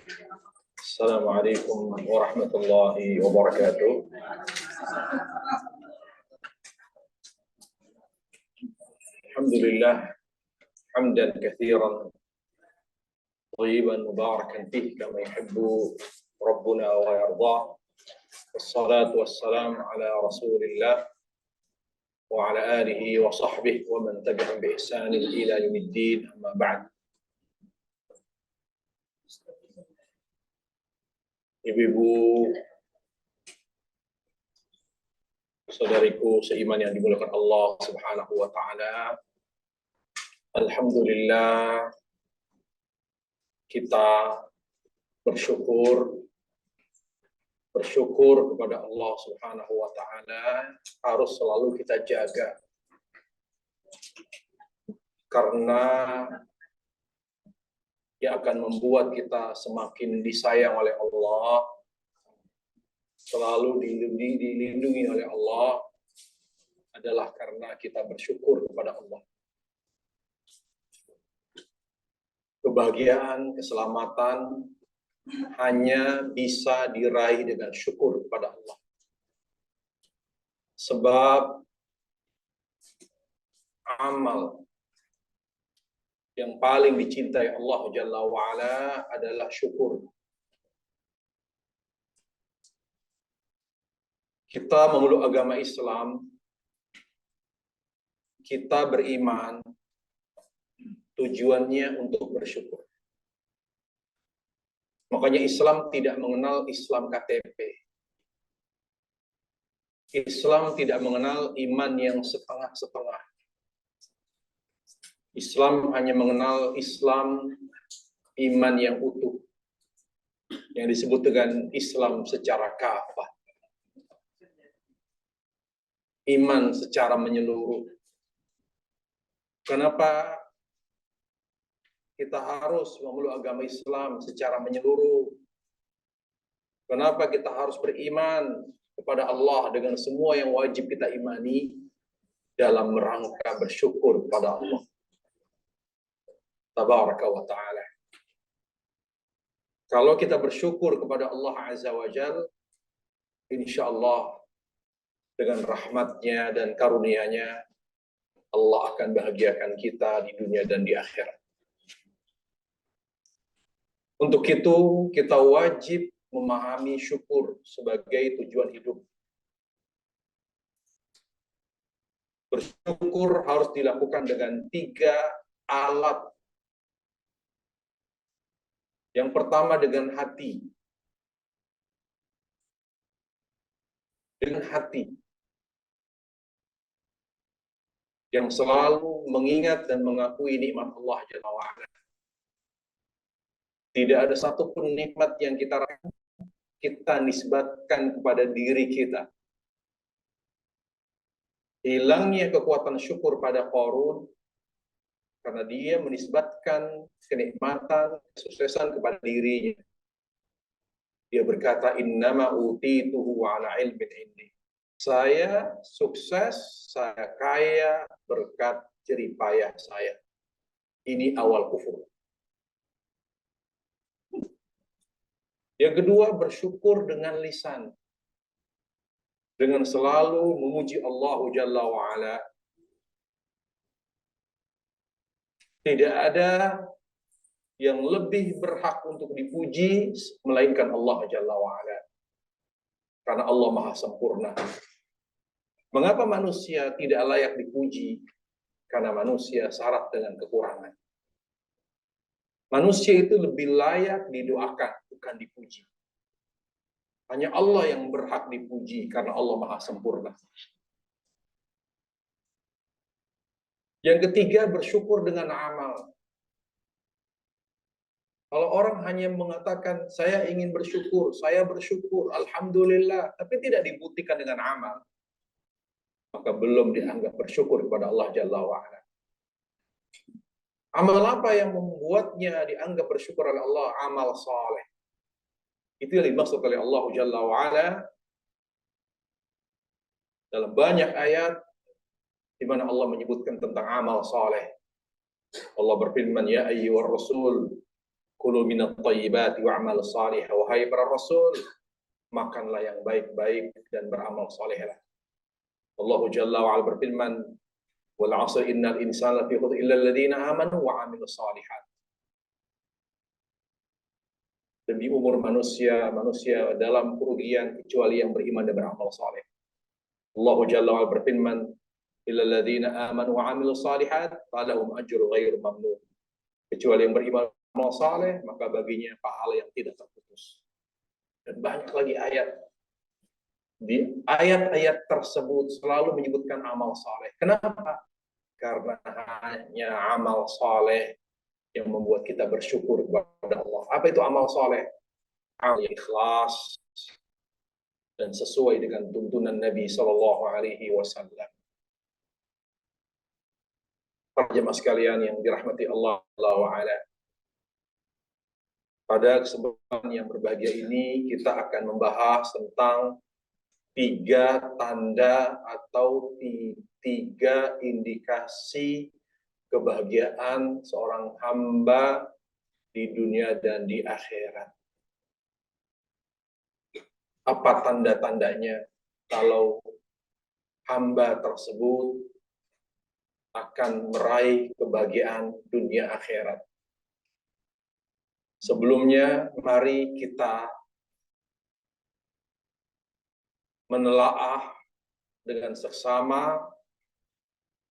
Assalamualaikum warahmatullahi wabarakatuh. Alhamdulillah hamdan katsiran thayyiban mubarakan fihi kama yuhibbu rabbuna wa yarda. Wassalatu wassalamu ala Rasulillah wa ala alihi wa sahbihi wa man tabi'ahum bi ihsanin ila yaumiddin, amma ba'd. Ibu-ibu, saudariku seiman yang dimuliakan Allah Subhanahu wa taala. Alhamdulillah kita bersyukur kepada Allah Subhanahu wa taala harus selalu kita jaga. Karena yang akan membuat kita semakin disayang oleh Allah, selalu dilindungi oleh Allah, adalah karena kita bersyukur kepada Allah. Kebahagiaan, keselamatan hanya bisa diraih dengan syukur kepada Allah. Sebab amal yang paling dicintai Allah Jalla wa'ala adalah syukur. Kita memeluk agama Islam, kita beriman, tujuannya untuk bersyukur. Makanya Islam tidak mengenal Islam KTP. Islam tidak mengenal iman yang setengah-setengah. Islam hanya mengenal Islam iman yang utuh, yang disebut dengan Islam secara kafah. Iman secara menyeluruh. Kenapa kita harus memeluk agama Islam secara menyeluruh? Kenapa kita harus beriman kepada Allah dengan semua yang wajib kita imani dalam rangka bersyukur kepada Allah Tabaraka wa ta'ala. Kalau kita bersyukur kepada Allah Azza wa Jal, insya Allah dengan rahmatnya dan karunia-Nya, Allah akan bahagiakan kita di dunia dan di akhirat. Untuk itu, kita wajib memahami syukur sebagai tujuan hidup. Bersyukur harus dilakukan dengan 3 alat. Yang pertama dengan hati. Dengan hati. Yang selalu mengingat dan mengakui nikmat Allah Jalla wa'ala. Tidak ada satupun nikmat yang kita nisbatkan kepada diri kita. Hilangnya kekuatan syukur pada Qarun karena dia menisbatkan kenikmatan, kesuksesan kepada dirinya. Dia berkata, innama utituhu ala ilmin indi. Saya sukses, saya kaya berkat jerih payah saya. Ini awal kufur. Yang kedua, bersyukur dengan lisan. Dengan selalu memuji Allah Jalla wa'ala. Tidak ada yang lebih berhak untuk dipuji melainkan Allah Jalla wa'ala. Karena Allah Maha Sempurna. Mengapa manusia tidak layak dipuji? Karena manusia syarat dengan kekurangan. Manusia itu lebih layak didoakan, bukan dipuji. Hanya Allah yang berhak dipuji karena Allah Maha Sempurna. Yang ketiga, bersyukur dengan amal. Kalau orang hanya mengatakan, saya ingin bersyukur, saya bersyukur, alhamdulillah, tapi tidak dibuktikan dengan amal, maka belum dianggap bersyukur kepada Allah Jalla wa'ala. Amal apa yang membuatnya dianggap bersyukur oleh Allah? Amal saleh. Itu yang dimaksud oleh Allah Jalla wa'ala dalam banyak ayat di mana Allah menyebutkan tentang amal saleh. Allah berfirman, ya ayyuhar rasul, Kulu minat thayyibati wa'mal salih. Wahai para rasul, makanlah yang baik-baik dan beramal salehlah. Allah Jalla wa Ala berfirman, wal 'asr innal insana lafi khusr illa alladziina aamanu wa 'amilus shalihat. Demi umur manusia dalam kerugian kecuali yang beriman dan beramal saleh. Allah Jalla wa Ala berfirman, illa alladziina aamanu wa 'amilus shalihat falahum ajrun ghairu mamnun. Kecuali yang beriman dan beramal saleh, maka baginya pahala yang tidak terputus. Dan banyak lagi ayat. Di ayat-ayat tersebut selalu menyebutkan amal saleh. Kenapa? Karena hanya amal saleh yang membuat kita bersyukur kepada Allah. Apa itu amal saleh? Amal yang ikhlas dan sesuai dengan tuntunan Nabi Shallallahu Alaihi Wasallam. Para jemaah sekalian yang dirahmati Allah Taala. Pada kesempatan yang berbahagia ini kita akan membahas tentang 3 tanda atau 3 indikasi kebahagiaan seorang hamba di dunia dan di akhirat. Apa tanda-tandanya kalau hamba tersebut akan meraih kebahagiaan dunia akhirat? Sebelumnya, mari kita menelaah dengan seksama,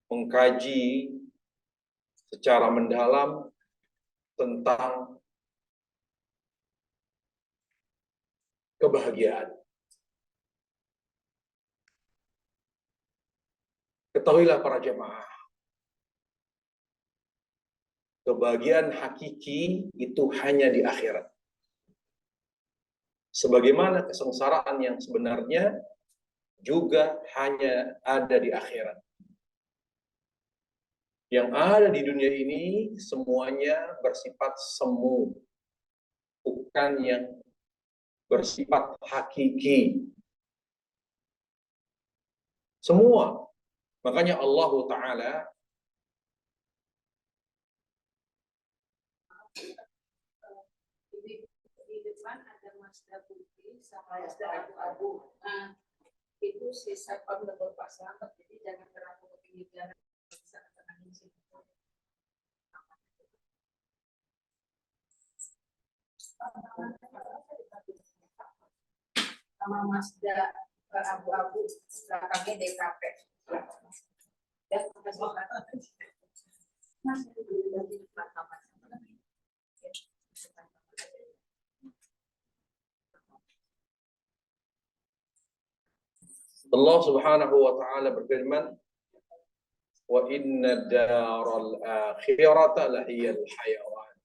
mengkaji secara mendalam tentang kebahagiaan. Ketahuilah para jemaah, kebahagiaan hakiki itu hanya di akhirat. Sebagaimana kesengsaraan yang sebenarnya juga hanya ada di akhirat. Yang ada di dunia ini semuanya bersifat semu, bukan yang bersifat hakiki. Semua. Makanya Allah Ta'ala di depan ada Mazda putih sama Mazda abu-abu. Nah, itu si satpam udah berpasang, jadi jangan terlalu ke pinggir jalan, bisa ketengahnya sini. Sama Mazda abu-abu, belakangnya DKP. Dan Allah Subhanahu wa taala berfirman, wa inna daral akhirata lahiyal hayawan.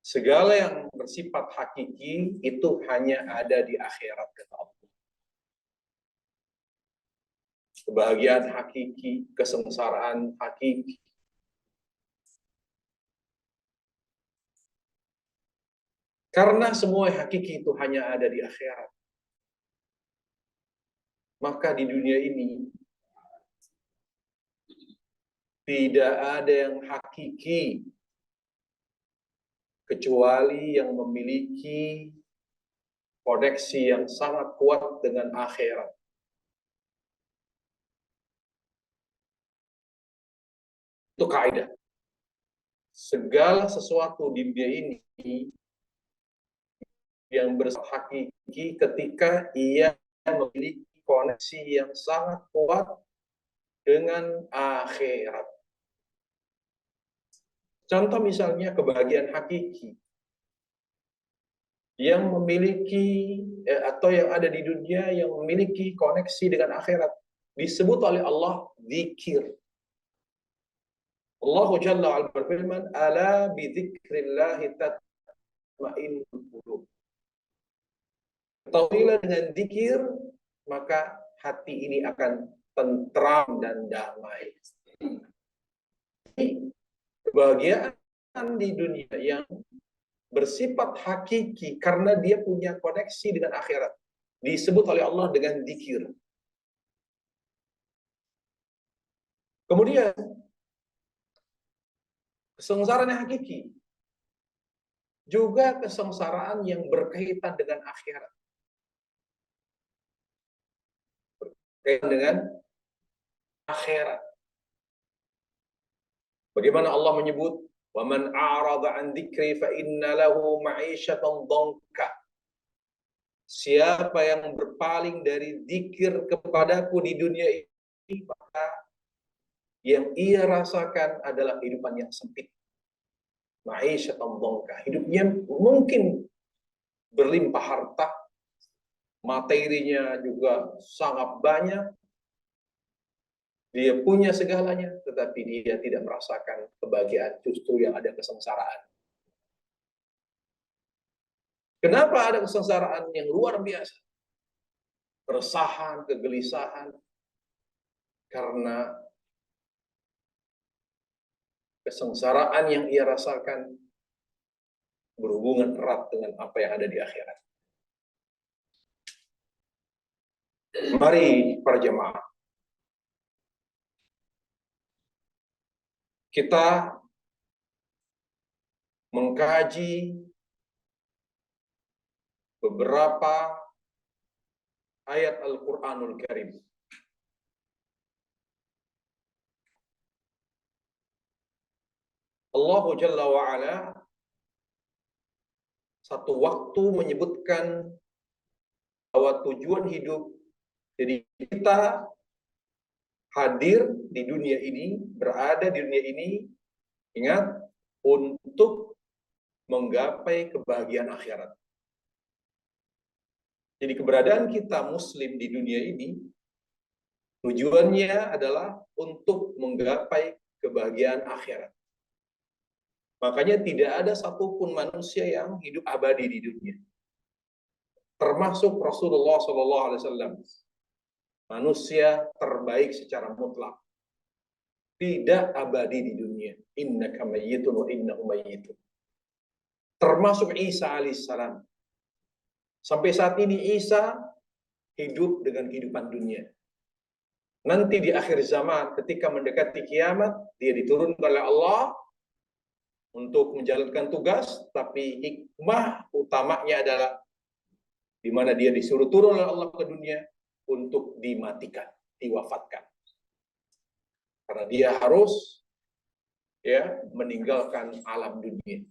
Segala yang bersifat hakiki itu hanya ada di akhirat, kata Allah. Kebahagiaan hakiki, kesengsaraan hakiki. Karena semua hakiki itu hanya ada di akhirat. Maka di dunia ini tidak ada yang hakiki kecuali yang memiliki koneksi yang sangat kuat dengan akhirat. Itu kaidah. Segala sesuatu di dunia ini yang bersifat hakiki ketika ia memiliki koneksi yang sangat kuat dengan akhirat. Contoh misalnya kebahagiaan hakiki yang memiliki atau yang ada di dunia yang memiliki koneksi dengan akhirat disebut oleh Allah zikir. Allah Jalla wa Ala berfirman, ala bi dzikrillah tatma'innul qulub. Ketahuilah dengan zikir maka hati ini akan tentram dan damai. Kebahagiaan di dunia yang bersifat hakiki karena dia punya koneksi dengan akhirat disebut oleh Allah dengan zikir. Kemudian kesengsaraan yang hakiki juga kesengsaraan yang berkaitan dengan akhirat, berkaitan dengan akhirat. Bagaimana Allah menyebut, "Wa man a'rada 'an dzikri fa inna lahu ma'isyatan dhanka." Siapa yang berpaling dari zikir kepadaku di dunia ini, maka yang ia rasakan adalah kehidupan yang sempit. Ma'isyatan dhanka. Hidupnya mungkin berlimpah harta, materinya juga sangat banyak, dia punya segalanya, tetapi dia tidak merasakan kebahagiaan, justru yang ada kesengsaraan. Kenapa ada kesengsaraan yang luar biasa? Keresahan, kegelisahan, karena kesengsaraan yang ia rasakan berhubungan erat dengan apa yang ada di akhirat. Mari para jemaah, kita mengkaji beberapa ayat Al-Quranul Karim. Allah Jalla wa'ala satu waktu menyebutkan bahwa tujuan hidup, jadi kita hadir di dunia ini, berada di dunia ini, ingat, untuk menggapai kebahagiaan akhirat. Jadi keberadaan kita muslim di dunia ini, tujuannya adalah untuk menggapai kebahagiaan akhirat. Makanya tidak ada satupun manusia yang hidup abadi di dunia. Termasuk Rasulullah SAW. Manusia terbaik secara mutlak. Tidak abadi di dunia. Innaka mayyitun wa innahum mayyitun. Termasuk Isa alaihissalam. Sampai saat ini Isa hidup dengan kehidupan dunia. Nanti di akhir zaman ketika mendekati kiamat, dia diturunkan oleh Allah untuk menjalankan tugas, tapi hikmah utamanya adalah di mana dia disuruh turun oleh Allah ke dunia untuk dimatikan, diwafatkan. Karena dia harus meninggalkan alam dunia.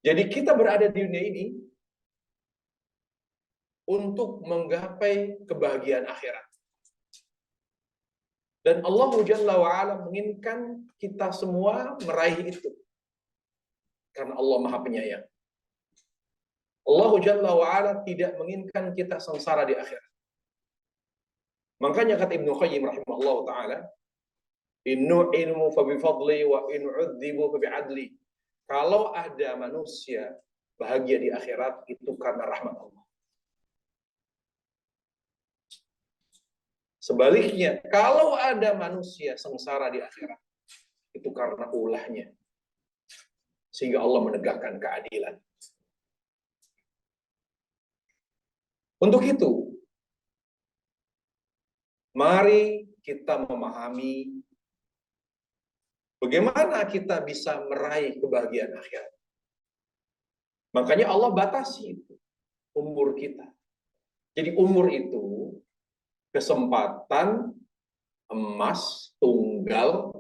Jadi kita berada di dunia ini untuk menggapai kebahagiaan akhirat. Dan Allah Jalla wa'ala menginginkan kita semua meraih itu. Karena Allah Maha Penyayang. Allah Jalla wa'ala tidak menginginkan kita sengsara di akhirat. Makanya kata Ibnu Qayyim rahimahullah ta'ala, "Innu ilmu fa bifadli wa in udzibu fa bi'adli." Kalau ada manusia bahagia di akhirat, itu karena rahmat Allah. Sebaliknya, kalau ada manusia sengsara di akhirat, itu karena ulahnya. Sehingga Allah menegakkan keadilan. Untuk itu, mari kita memahami bagaimana kita bisa meraih kebahagiaan akhirat. Makanya Allah batasi umur kita. Jadi umur itu kesempatan emas tunggal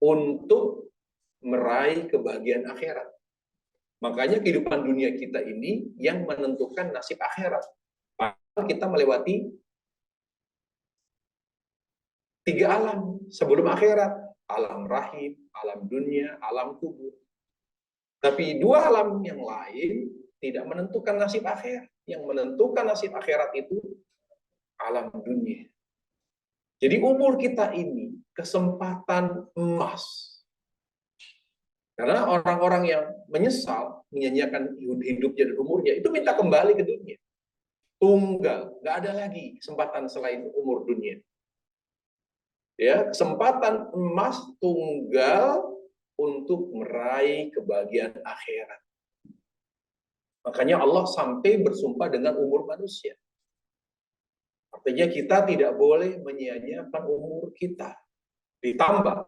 untuk meraih kebahagiaan akhirat. Makanya kehidupan dunia kita ini yang menentukan nasib akhirat. Padahal kita melewati 3 alam sebelum akhirat. Alam rahim, alam dunia, alam kubur. Tapi 2 alam yang lain tidak menentukan nasib akhirat. Yang menentukan nasib akhirat itu alam dunia. Jadi umur kita ini kesempatan emas. Karena orang-orang yang menyesal, menyanyiakan hidupnya dan umurnya, itu minta kembali ke dunia. Tunggal, nggak ada lagi kesempatan selain umur dunia. Ya, kesempatan emas tunggal untuk meraih kebahagiaan akhirat. Makanya Allah sampai bersumpah dengan umur manusia. Artinya kita tidak boleh menyia-nyiakan umur kita. Ditambah,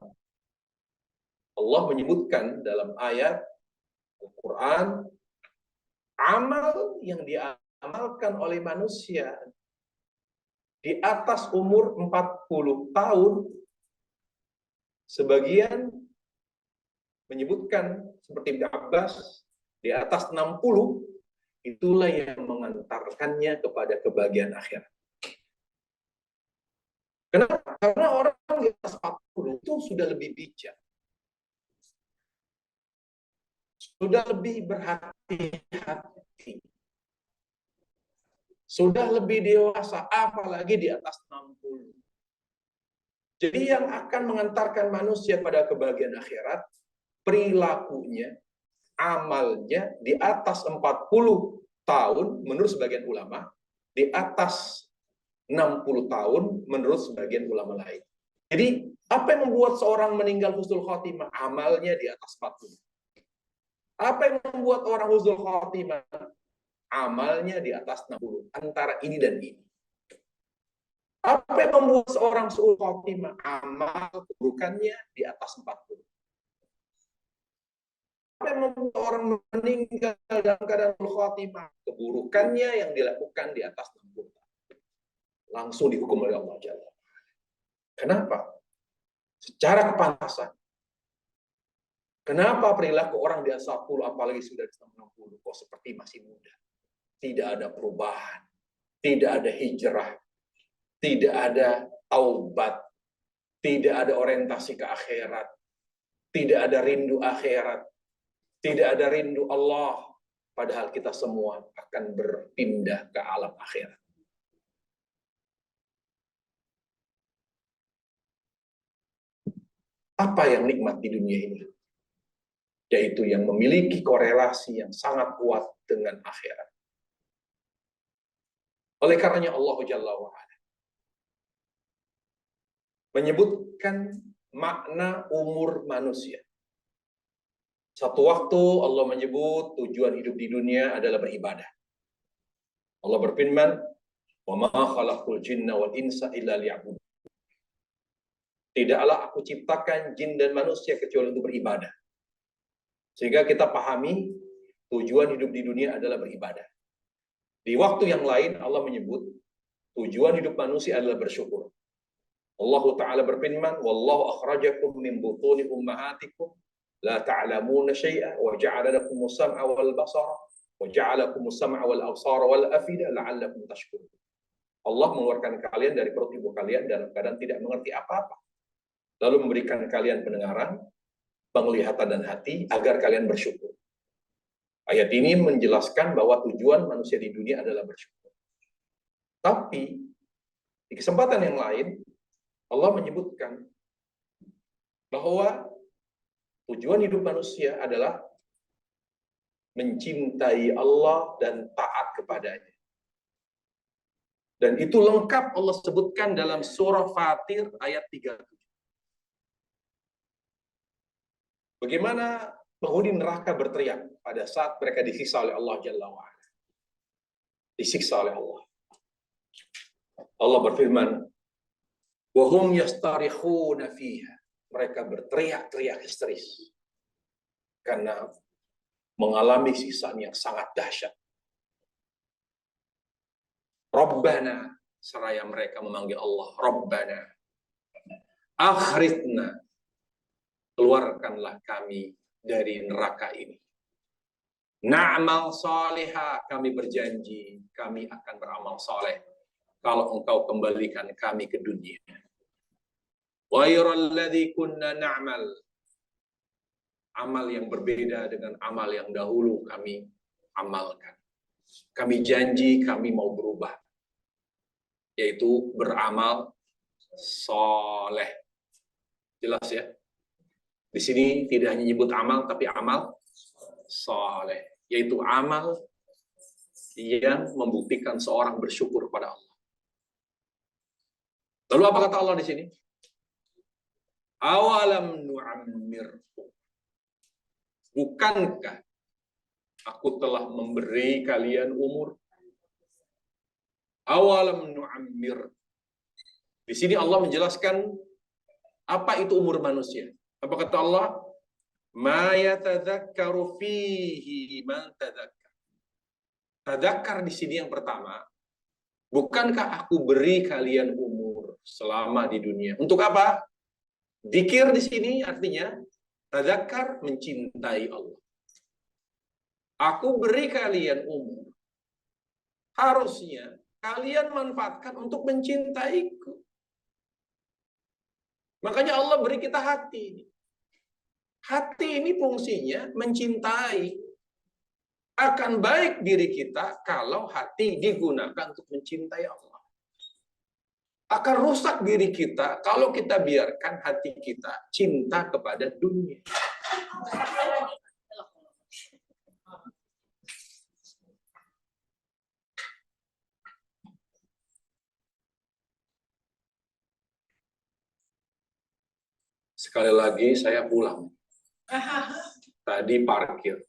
Allah menyebutkan dalam ayat Al-Quran, amal yang diamalkan oleh manusia di atas umur 40 tahun, sebagian menyebutkan seperti Ibnu Abbas, di atas 60, itulah yang mengantarkannya kepada kebahagiaan akhirat. Kenapa? Karena orang di atas 40 itu sudah lebih bijak. Sudah lebih berhati-hati. Sudah lebih dewasa, apalagi di atas 60. Jadi yang akan mengantarkan manusia pada kebahagiaan akhirat, perilakunya, amalnya di atas 40 tahun menurut sebagian ulama, di atas 60 tahun menurut sebagian ulama lain. Jadi, apa yang membuat seorang meninggal husnul khotimah? Amalnya di atas 40. Apa yang membuat orang husnul khotimah? Amalnya di atas 60. Antara ini dan ini. Apa yang membuat seorang su'ul khotimah? Amal keburukannya di atas 40. Apa yang membuat orang meninggal dalam keadaan khotimah? Keburukannya yang dilakukan di atas 60. Langsung dihukum oleh Allah Jalla. Kenapa? Secara kepantasan. Kenapa perilaku orang di atas 40 apalagi sudah di 60 kok seperti masih muda? Tidak ada perubahan, tidak ada hijrah, tidak ada taubat, tidak ada orientasi ke akhirat, tidak ada rindu akhirat, tidak ada rindu Allah, padahal kita semua akan berpindah ke alam akhirat. Apa yang nikmat di dunia ini? Yaitu yang memiliki korelasi yang sangat kuat dengan akhirat. Oleh karenanya Allah Jalla wa'ala menyebutkan makna umur manusia. Satu waktu Allah menyebut tujuan hidup di dunia adalah beribadah. Allah berfirman, "Wa ma khalaqul jinna wal insa illa liya'budun." Tidaklah aku ciptakan jin dan manusia kecuali untuk beribadah. Sehingga kita pahami tujuan hidup di dunia adalah beribadah. Di waktu yang lain Allah menyebut tujuan hidup manusia adalah bersyukur. Allah Ta'ala berfirman, "Wallahu akhrajakum min butuni ummahatikum la ta'lamuna syai'a wa ja'ala lakumus sam'a wal basara wa ja'ala lakumus sam'a wal absara wal afida la'allakum tashkurun." Allah mengeluarkan kalian dari perut ibu kalian dalam keadaan tidak mengerti apa-apa. Lalu memberikan kalian pendengaran, penglihatan dan hati agar kalian bersyukur. Ayat ini menjelaskan bahwa tujuan manusia di dunia adalah bersyukur. Tapi di kesempatan yang lain Allah menyebutkan bahwa tujuan hidup manusia adalah mencintai Allah dan taat kepadanya. Dan itu lengkap Allah sebutkan dalam surah Fatir ayat 37. Bagaimana penghuni neraka berteriak pada saat mereka disiksa oleh Allah Jalla wa'ala. Disiksa oleh Allah. Allah berfirman, "Wahum yastarikhuna fiha." Mereka berteriak-teriak histeris karena mengalami siksaan yang sangat dahsyat. Rabbana, seraya mereka memanggil Allah, Rabbana, akhrijna, keluarkanlah kami dari neraka ini. Na'mal salihah, kami berjanji kami akan beramal saleh kalau engkau kembalikan kami ke dunia. Ghairal ladzi kunna na'mal, amal yang berbeda dengan amal yang dahulu kami amalkan. Kami janji kami mau berubah, yaitu beramal soleh. Jelas ya? Di sini tidak hanya nyebut amal, tapi amal soleh, yaitu amal yang membuktikan seorang bersyukur kepada Allah. Lalu apa kata Allah di sini? Awalam nu'ammirku, bukankah aku telah memberi kalian umur? Awalam nu'ammir. Di sini Allah menjelaskan apa itu umur manusia. Apa kata Allah? Ma yatadzakkaru fihi man tadzakkar. Tadzakkar di sini yang pertama, bukankah aku beri kalian umur selama di dunia? Untuk apa? Dzikir di sini artinya tadzakkar, mencintai Allah. Aku beri kalian umur. Harusnya kalian manfaatkan untuk mencintaiku. Makanya Allah beri kita hati. Hati ini fungsinya mencintai. Akan baik diri kita kalau hati digunakan untuk mencintai Allah. Akan rusak diri kita kalau kita biarkan hati kita cinta kepada dunia. Sekali lagi saya pulang. Tadi parkir.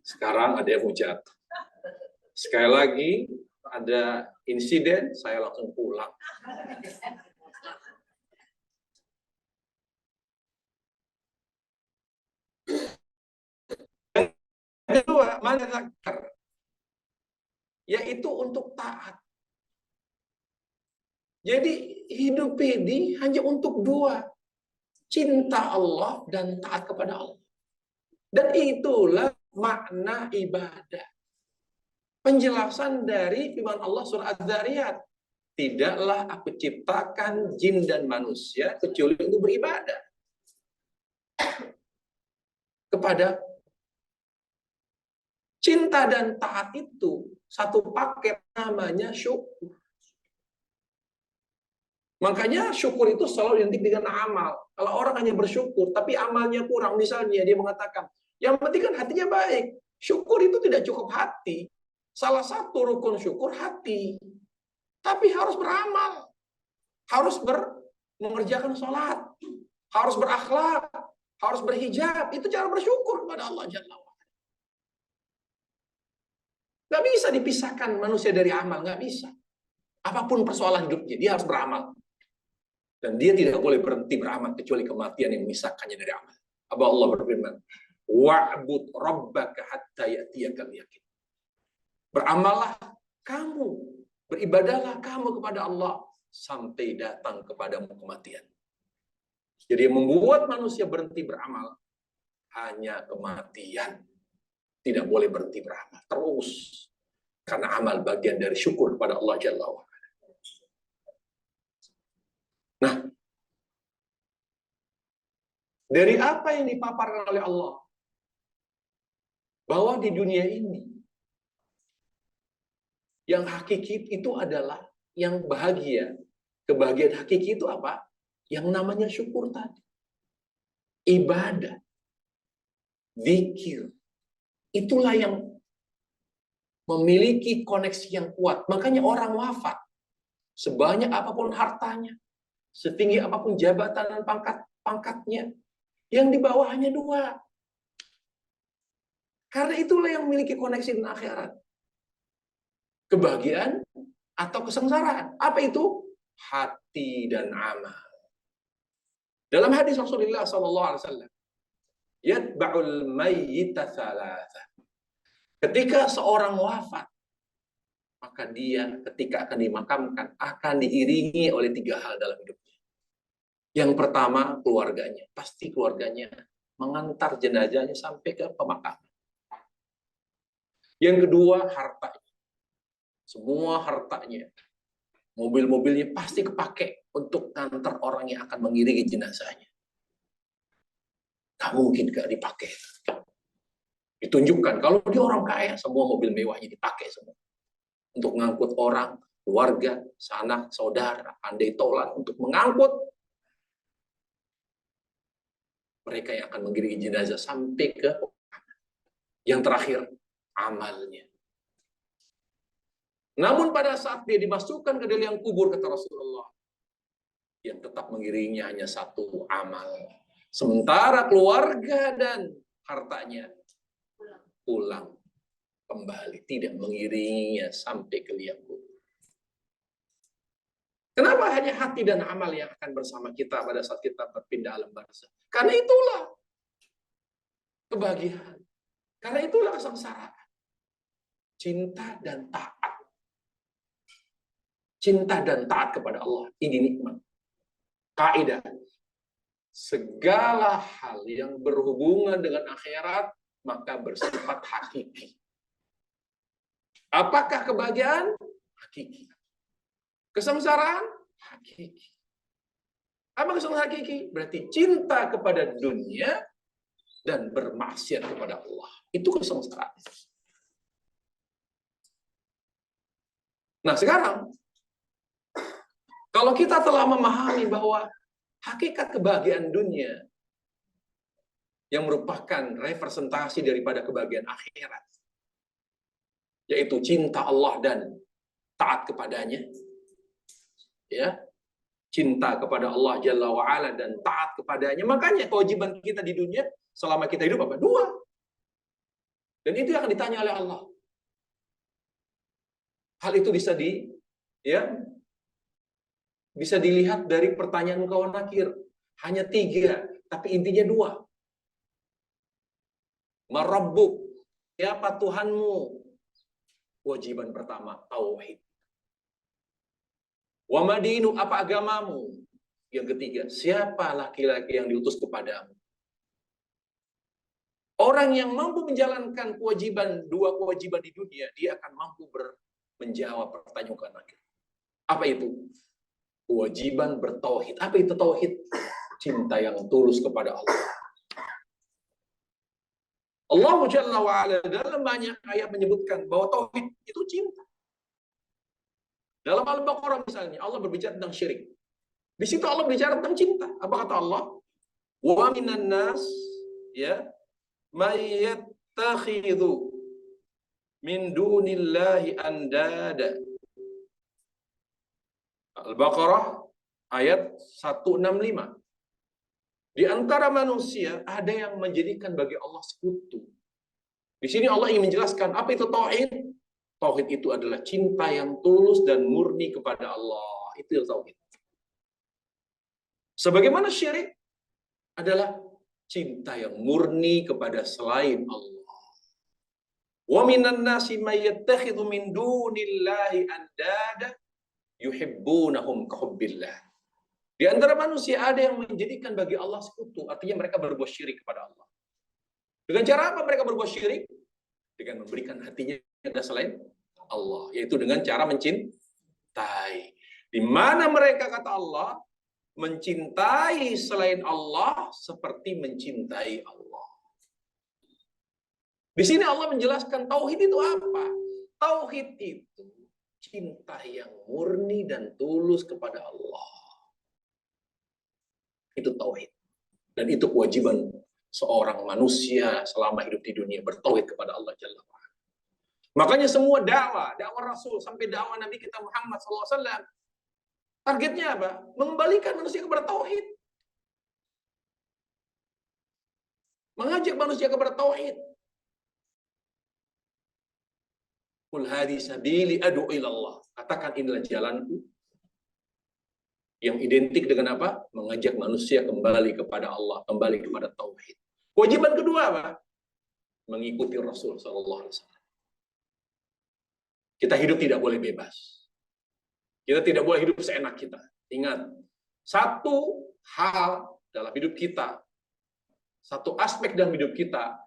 Sekarang ada yang hujat. Sekali lagi ada insiden, saya langsung pulang. Yang kedua, mana zakar? Yaitu untuk taat. Jadi hidup ini hanya untuk dua. Cinta Allah dan taat kepada Allah. Dan itulah makna ibadah. Penjelasan dari firman Allah surah Az-Zariyat. Tidaklah aku ciptakan jin dan manusia kecuali untuk beribadah kepada cinta dan taat itu satu paket, namanya syukur. Makanya syukur itu selalu identik dengan amal. Kalau orang hanya bersyukur tapi amalnya kurang, misalnya dia mengatakan, yang penting kan hatinya baik. Syukur itu tidak cukup hati. Salah satu rukun syukur hati. Tapi harus beramal. Harus mengerjakan sholat. Harus berakhlak. Harus berhijab. Itu cara bersyukur kepada Allah Jalla wa'ala. Nggak bisa dipisahkan manusia dari amal. Nggak bisa. Apapun persoalan hidupnya, dia harus beramal. Dan dia tidak boleh berhenti beramal kecuali kematian yang memisahkannya dari amal. Apa Allah berfirman, wa'bud rabbaka hatta ya'tiyakal yaqin. Beramallah kamu, beribadahlah kamu kepada Allah sampai datang kepadamu kematian. Jadi yang membuat manusia berhenti beramal hanya kematian. Tidak boleh berhenti beramal terus. Karena amal bagian dari syukur kepada Allah Jalla wa'ala. Nah, dari apa yang dipaparkan oleh Allah? Bahwa di dunia ini yang hakiki itu adalah yang bahagia. Kebahagiaan hakiki itu apa? Yang namanya syukur tadi. Ibadah. Zikir. Itulah yang memiliki koneksi yang kuat. Makanya orang wafat. Sebanyak apapun hartanya. Setinggi apapun jabatan dan pangkatnya. Yang di bawah hanya dua. Karena itulah yang memiliki koneksi dengan akhirat. Kebahagiaan atau kesengsaraan. Apa itu? Hati dan amal. Dalam hadis Rasulullah SAW, yatba'ul mayyita thalatha. Ketika seorang wafat, maka dia ketika akan dimakamkan akan diiringi oleh tiga hal dalam hidupnya. Yang pertama, keluarganya. Pasti keluarganya mengantar jenazahnya sampai ke pemakaman. Yang kedua, hartanya. Semua hartanya, mobil-mobilnya pasti kepake untuk ngantar orang yang akan mengiringi jenazahnya. Gak mungkin gak dipakai. Ditunjukkan, kalau dia orang kaya, semua mobil mewahnya dipakai semua. Untuk mengangkut orang, keluarga, sanak, saudara, andai tolak, untuk mengangkut mereka yang akan mengiringi jenazah sampai ke yang terakhir, amalnya. Namun pada saat dia dimasukkan ke dalam kubur, kata Rasulullah, yang tetap mengiringinya hanya satu, amal. Sementara keluarga dan hartanya pulang kembali, tidak mengiringinya sampai ke liang kubur. Kenapa hanya hati dan amal yang akan bersama kita pada saat kita berpindah alam barzakh? Karena itulah kebahagiaan. Karena itulah kesengsaraan. Cinta dan taat. Cinta dan taat kepada Allah. Ini nikmat. Kaidah. Segala hal yang berhubungan dengan akhirat, maka bersifat hakiki. Apakah kebahagiaan? Hakiki. Kesengsaraan? Hakiki. Apa kesengsaraan hakiki? Berarti cinta kepada dunia dan bermaksiat kepada Allah. Itu kesengsaraan. Nah sekarang, kalau kita telah memahami bahwa hakikat kebahagiaan dunia yang merupakan representasi daripada kebahagiaan akhirat, yaitu cinta Allah dan taat kepadanya, ya, cinta kepada Allah Jalla wa'ala dan taat kepadanya. Makanya kewajiban kita di dunia selama kita hidup apa? Dua. Dan itu akan ditanya oleh Allah. Hal itu bisa bisa dilihat dari pertanyaan kawan nakir. Hanya 3, tapi intinya 2. Marabbuk, siapa Tuhanmu? Kewajiban pertama, tauhid. Wa madinu, apa agamamu? Yang ketiga, siapa laki-laki yang diutus kepadamu? Orang yang mampu menjalankan kewajiban, 2 kewajiban di dunia, dia akan mampu menjawab pertanyaan nakir. Apa itu? Kewajiban bertauhid. Apa itu tauhid? Cinta yang tulus kepada Allah. Allah Jalla wa'ala dalam banyak ayat menyebutkan bahwa tauhid itu cinta. Dalam Al-Baqarah misalnya, Allah berbicara tentang syirik. Di situ Allah berbicara tentang cinta. Apa kata Allah? Wa minan nas, ya, may yattakhidhu min dunillahi andada. Al-Baqarah ayat 165. Di antara manusia ada yang menjadikan bagi Allah sekutu. Di sini Allah ingin menjelaskan apa itu tauhid. Tauhid itu adalah cinta yang tulus dan murni kepada Allah. Itu tauhid. Sebagaimana syirik adalah cinta yang murni kepada selain Allah. Wa minan nasi may yattakhidhu min dunillahi andada yuhibbunahum kahubbillah. Di antara manusia ada yang menjadikan bagi Allah sekutu, artinya mereka berbuat syirik kepada Allah. Dengan cara apa mereka berbuat syirik? Dengan memberikan hatinya kepada selain Allah, yaitu dengan cara mencintai. Di mana mereka, kata Allah, mencintai selain Allah seperti mencintai Allah. Di sini Allah menjelaskan tauhid itu apa? Tauhid itu cinta yang murni dan tulus kepada Allah. Itu tauhid. Dan itu kewajiban seorang manusia selama hidup di dunia, bertauhid kepada Allah Jalla wa'ala. Makanya semua dakwah Rasul sampai dakwah Nabi kita Muhammad SAW, targetnya apa? Mengembalikan manusia kepada tauhid. Mengajak manusia kepada tauhid. Qul hadhi sabili ad'u ilallah. Katakan inilah jalanku. Yang identik dengan apa? Mengajak manusia kembali kepada Allah, kembali kepada tauhid. Kewajiban kedua apa? Mengikuti Rasul sallallahu alaihi wasallam. Kita hidup tidak boleh bebas. Kita tidak boleh hidup seenak kita. Ingat, satu hal dalam hidup kita, satu aspek dalam hidup kita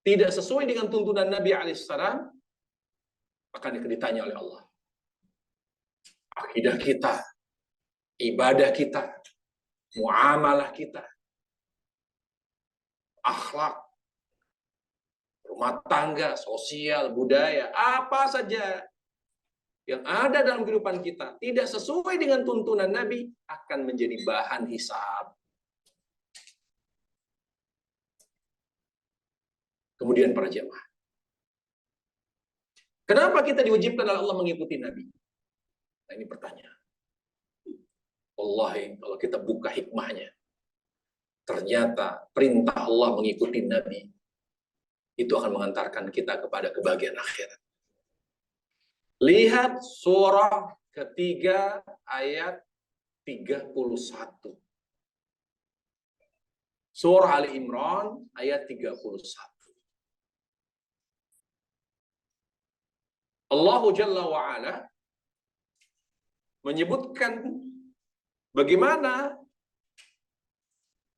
tidak sesuai dengan tuntunan Nabi alaihissalam, akan ditanya oleh Allah. Akidah kita, ibadah kita, muamalah kita, akhlak, rumah tangga, sosial, budaya, apa saja yang ada dalam kehidupan kita tidak sesuai dengan tuntunan Nabi akan menjadi bahan hisab. Kemudian para jemaah, kenapa kita diwajibkan oleh Allah mengikuti Nabi? Nah, ini pertanyaan. Wallahi, kalau kita buka hikmahnya, ternyata perintah Allah mengikuti Nabi itu akan mengantarkan kita kepada kebahagiaan akhirat. Lihat surah ketiga ayat 31. Surah Ali Imran ayat 31. Allah Jalla wa'ala menyebutkan bagaimana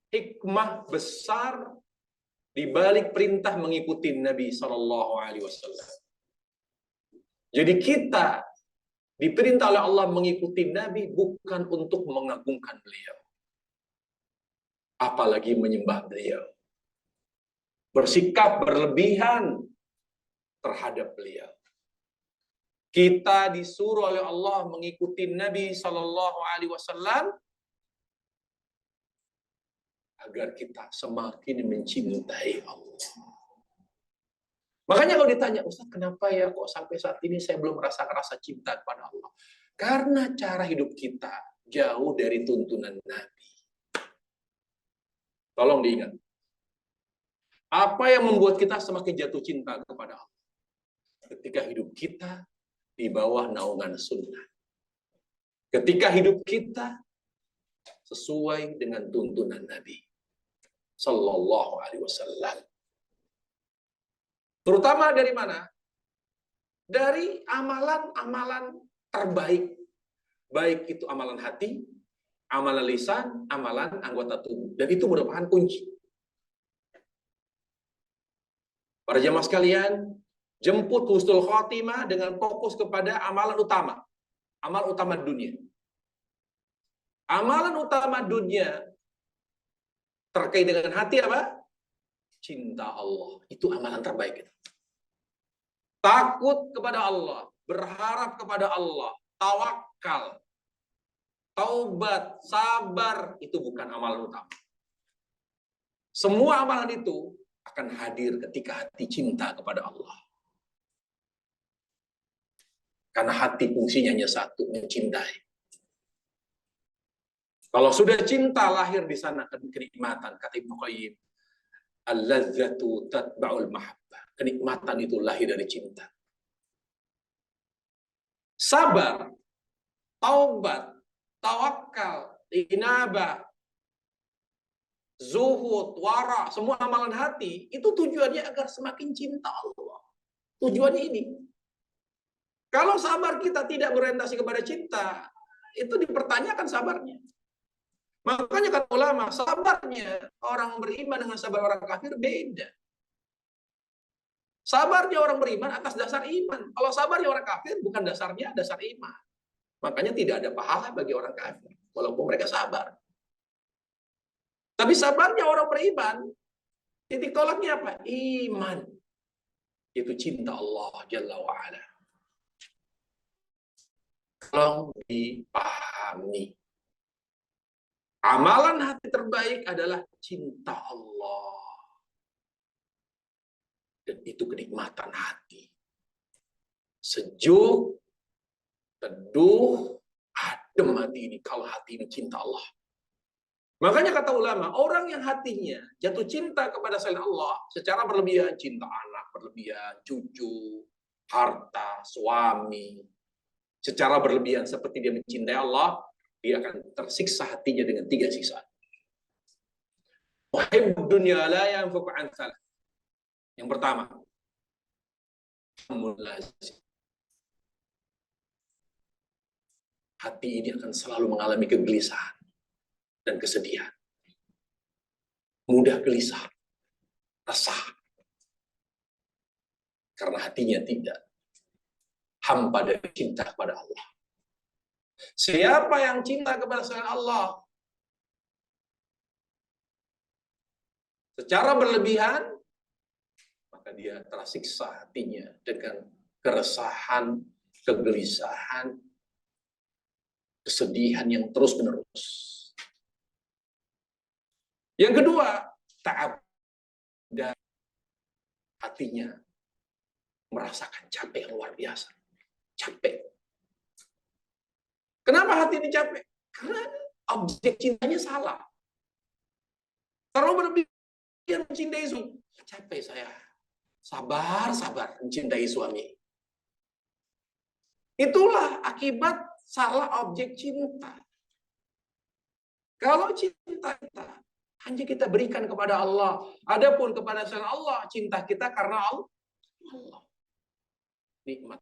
hikmah besar di balik perintah mengikuti Nabi Sallallahu Alaihi Wasallam. Jadi kita diperintah oleh Allah mengikuti Nabi bukan untuk mengagungkan beliau, apalagi menyembah beliau, bersikap berlebihan terhadap beliau. Kita disuruh oleh Allah mengikuti Nabi Sallallahu Alaihi Wasallam agar kita semakin mencintai Allah. Makanya kalau ditanya, Ustaz, kenapa ya kok sampai saat ini saya belum merasakan rasa cinta kepada Allah? Karena cara hidup kita jauh dari tuntunan Nabi. Tolong diingat. Apa yang membuat kita semakin jatuh cinta kepada Allah? Ketika hidup kita di bawah naungan sunnah. Ketika hidup kita sesuai dengan tuntunan Nabi Sallallahu Alaihi Wasallam. Terutama dari mana? Dari amalan-amalan terbaik. Baik itu amalan hati, amalan lisan, amalan anggota tubuh. Dan itu merupakan kunci. Para jamaah sekalian, jemput husnul khotimah dengan fokus kepada amalan utama. Amal utama dunia. Amalan utama dunia terkait dengan hati apa? Cinta Allah. Itu amalan terbaik. Takut kepada Allah. Berharap kepada Allah. Tawakal. Taubat. Sabar. Itu bukan amalan utama. Semua amalan itu akan hadir ketika hati cinta kepada Allah. Karena hati fungsinya hanya satu, mencintai. Kalau sudah cinta, lahir di sana kenikmatan. Kata Ibnu Qayyim, al-ladzatu tatba'ul mahabbah. Kenikmatan itu lahir dari cinta. Sabar, taubat, tawakal, inabah, zuhud, wara, semua amalan hati, itu tujuannya agar semakin cinta Allah. Tujuannya ini. Kalau sabar kita tidak berorientasi kepada cinta, itu dipertanyakan sabarnya. Makanya kata ulama, sabarnya orang beriman dengan sabar orang kafir beda. Sabarnya orang beriman atas dasar iman. Kalau sabarnya orang kafir bukan dasarnya dasar iman. Makanya tidak ada pahala bagi orang kafir, walaupun mereka sabar. Tapi sabarnya orang beriman, titik tolaknya apa? Iman. Itu cinta Allah Jalla wa'ala. Tolong dipahami. Amalan hati terbaik adalah cinta Allah. Dan itu kenikmatan hati. Sejuk, teduh, adem hati ini. Kalau hati ini cinta Allah. Makanya kata ulama, orang yang hatinya jatuh cinta kepada selain Allah, secara berlebihan, cinta anak berlebihan, cucu, harta, suami, secara berlebihan seperti dia mencintai Allah, dia akan tersiksa hatinya dengan 3 siksaan. Wahibbud dunya la yanfuku an salah. Yang pertama, hati ini akan selalu mengalami kegelisahan dan kesedihan. Mudah gelisah, resah. Karena hatinya tidak hampa dari cinta kepada Allah. Siapa yang cinta kepada selain Allah secara berlebihan, maka dia tersiksa hatinya dengan keresahan, kegelisahan, kesedihan yang terus-menerus. Yang kedua, ta'ab. Dan hatinya merasakan capek yang luar biasa. Capek. Kenapa hati ini capek? Karena objek cintanya salah. Kalau berlebihan mencintai suami, capek saya. Sabar mencintai suami. Itulah akibat salah objek cinta. Kalau cinta kita hanya kita berikan kepada Allah. Adapun kepada selain Allah, cinta kita karena Allah. Nikmat.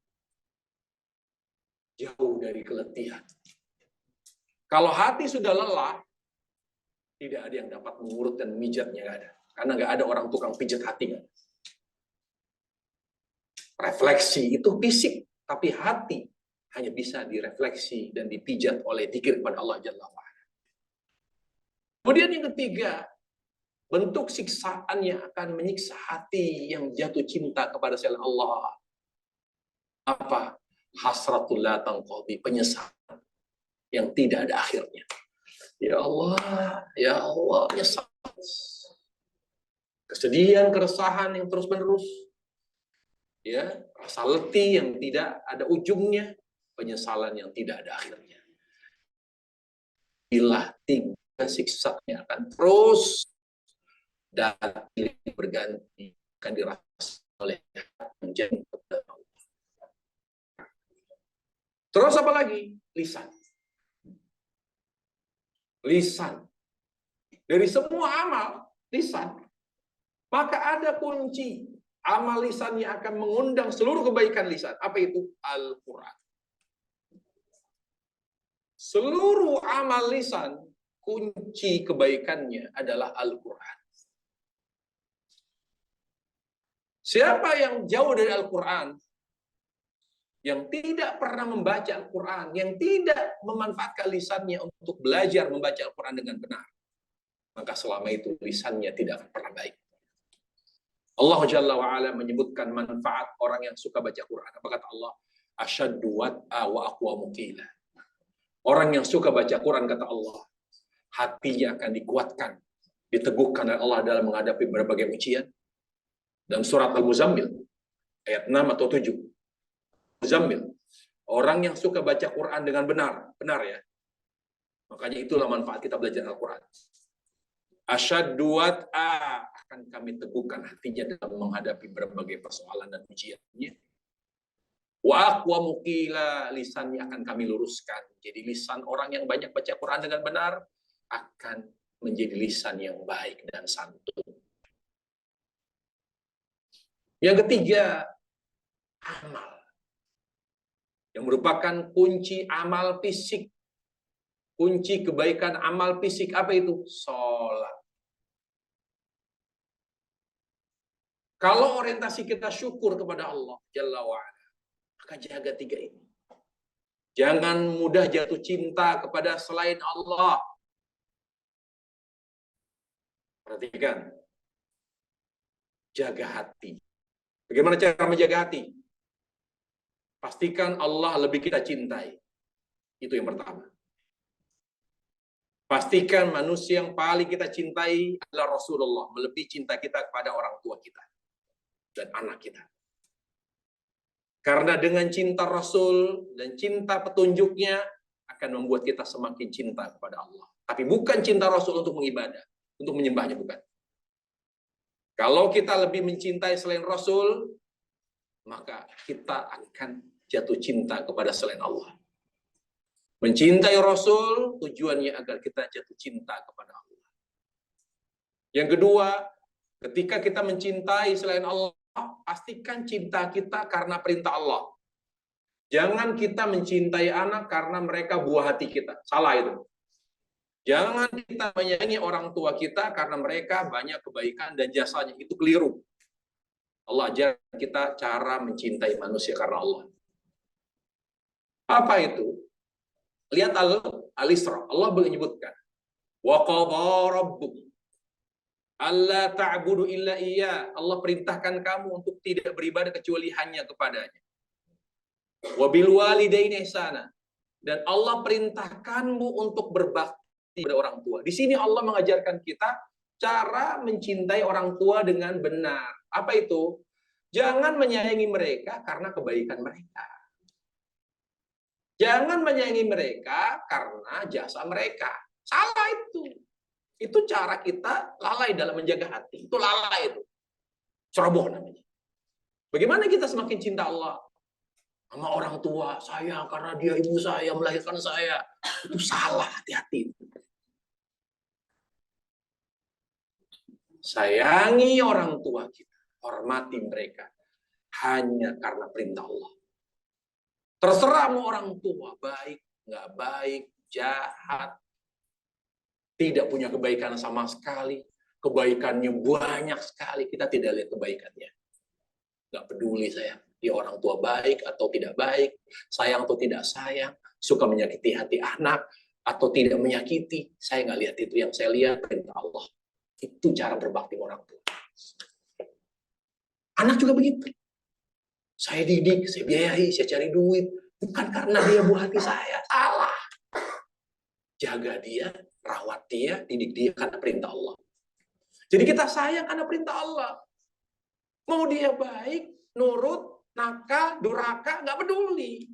Jauh dari keletihan. Kalau hati sudah lelah, tidak ada yang dapat mengurut dan memijatnya, nggak ada. Karena nggak ada orang tukang pijat hati. Nggak ada. Refleksi itu fisik, tapi hati hanya bisa direfleksi dan dipijat oleh zikir kepada Allah Jalla wa'ala. Kemudian yang ketiga, bentuk siksaan yang akan menyiksa hati yang jatuh cinta kepada selain Allah. Apa? Hasratul la tanqadi, penyesalan yang tidak ada akhirnya. Ya Allah, nyesal. Kesedihan, keresahan yang terus-menerus. Ya, rasa letih yang tidak ada ujungnya, penyesalan yang tidak ada akhirnya. Bila tiga siksanya akan terus dan berganti, akan dirasakan oleh menjadi kepada Allah. Terus apa lagi? Lisan. Dari semua amal, lisan. Maka ada kunci. Amal lisan yang akan mengundang seluruh kebaikan lisan. Apa itu? Al-Quran. Seluruh amal lisan, kunci kebaikannya adalah Al-Quran. Siapa yang jauh dari Al-Quran, yang tidak pernah membaca Al-Quran, yang tidak memanfaatkan lisannya untuk belajar membaca Al-Quran dengan benar, maka selama itu lisannya tidak akan pernah baik. Allah Jalla wa'ala menyebutkan manfaat orang yang suka baca Quran. Apa kata Allah? Asyaddu wat'a wa aqwamu qila. Orang yang suka baca Quran, kata Allah, hatinya akan dikuatkan, diteguhkan oleh Allah dalam menghadapi berbagai ujian. Dan surat Al-Muzammil, ayat 6 atau 7. Muzammil, orang yang suka baca Quran dengan benar ya. Makanya itulah manfaat kita belajar Al-Quran. Asyaddu wat'a, akan kami teguhkan hatinya dalam menghadapi berbagai persoalan dan ujiannya. Wa aqwamu qila, lisannya akan kami luruskan. Jadi lisan orang yang banyak baca Quran dengan benar akan menjadi lisan yang baik dan santun. Yang ketiga, amal. Yang merupakan kunci amal fisik. Kunci kebaikan amal fisik apa itu? Sholat. Kalau orientasi kita syukur kepada Allah Jalla wa'ala, maka jaga tiga ini. Jangan mudah jatuh cinta kepada selain Allah. Perhatikan. Jaga hati. Bagaimana cara menjaga hati? Pastikan Allah lebih kita cintai. Itu yang pertama. Pastikan manusia yang paling kita cintai adalah Rasulullah. Melebihi cinta kita kepada orang tua kita dan anak kita. Karena dengan cinta Rasul dan cinta petunjuknya akan membuat kita semakin cinta kepada Allah. Tapi bukan cinta Rasul untuk mengibadah, untuk menyembahnya, bukan. Kalau kita lebih mencintai selain Rasul, maka kita akan jatuh cinta kepada selain Allah. Mencintai Rasul tujuannya agar kita jatuh cinta kepada Allah. Yang kedua, ketika kita mencintai selain Allah, pastikan cinta kita karena perintah Allah. Jangan kita mencintai anak karena mereka buah hati kita. Salah itu. Jangan kita menyayangi orang tua kita karena mereka banyak kebaikan dan jasanya. Itu keliru. Allah ajar kita cara mencintai manusia karena Allah. Apa itu? Lihat Al-Isra. Allah menyebutkan. Wa qadha rabbuk alla ta'budu illa iya. Allah perintahkan kamu untuk tidak beribadah kecuali hanya kepadanya. Wa bil walidaini ihsana. Dan Allah perintahkanmu untuk berbakti kepada orang tua. Di sini Allah mengajarkan kita cara mencintai orang tua dengan benar. Apa itu? Jangan menyayangi mereka karena kebaikan mereka. Jangan menyayangi mereka karena jasa mereka. Salah itu. Itu cara kita lalai dalam menjaga hati. Itu lalai itu. Ceroboh namanya. Bagaimana kita semakin cinta Allah? Sama orang tua saya karena dia ibu saya melahirkan saya. Itu salah, hati-hati. Sayangi orang tua kita, hormati mereka hanya karena perintah Allah. Terserah mau orang tua baik, nggak baik, jahat, tidak punya kebaikan sama sekali, kebaikannya banyak sekali, kita tidak lihat kebaikannya. Nggak peduli saya, dia orang tua baik atau tidak baik, sayang atau tidak sayang, suka menyakiti hati anak atau tidak menyakiti, saya nggak lihat itu. Yang saya lihat perintah Allah. Itu cara berbakti orang tua. Anak juga begitu. Saya didik, saya biayai, saya cari duit. Bukan karena dia buah hati saya. Salah. Jaga dia, rawat dia, didik dia karena perintah Allah. Jadi kita sayang karena perintah Allah. Mau dia baik, nurut, nakal, durhaka, nggak peduli.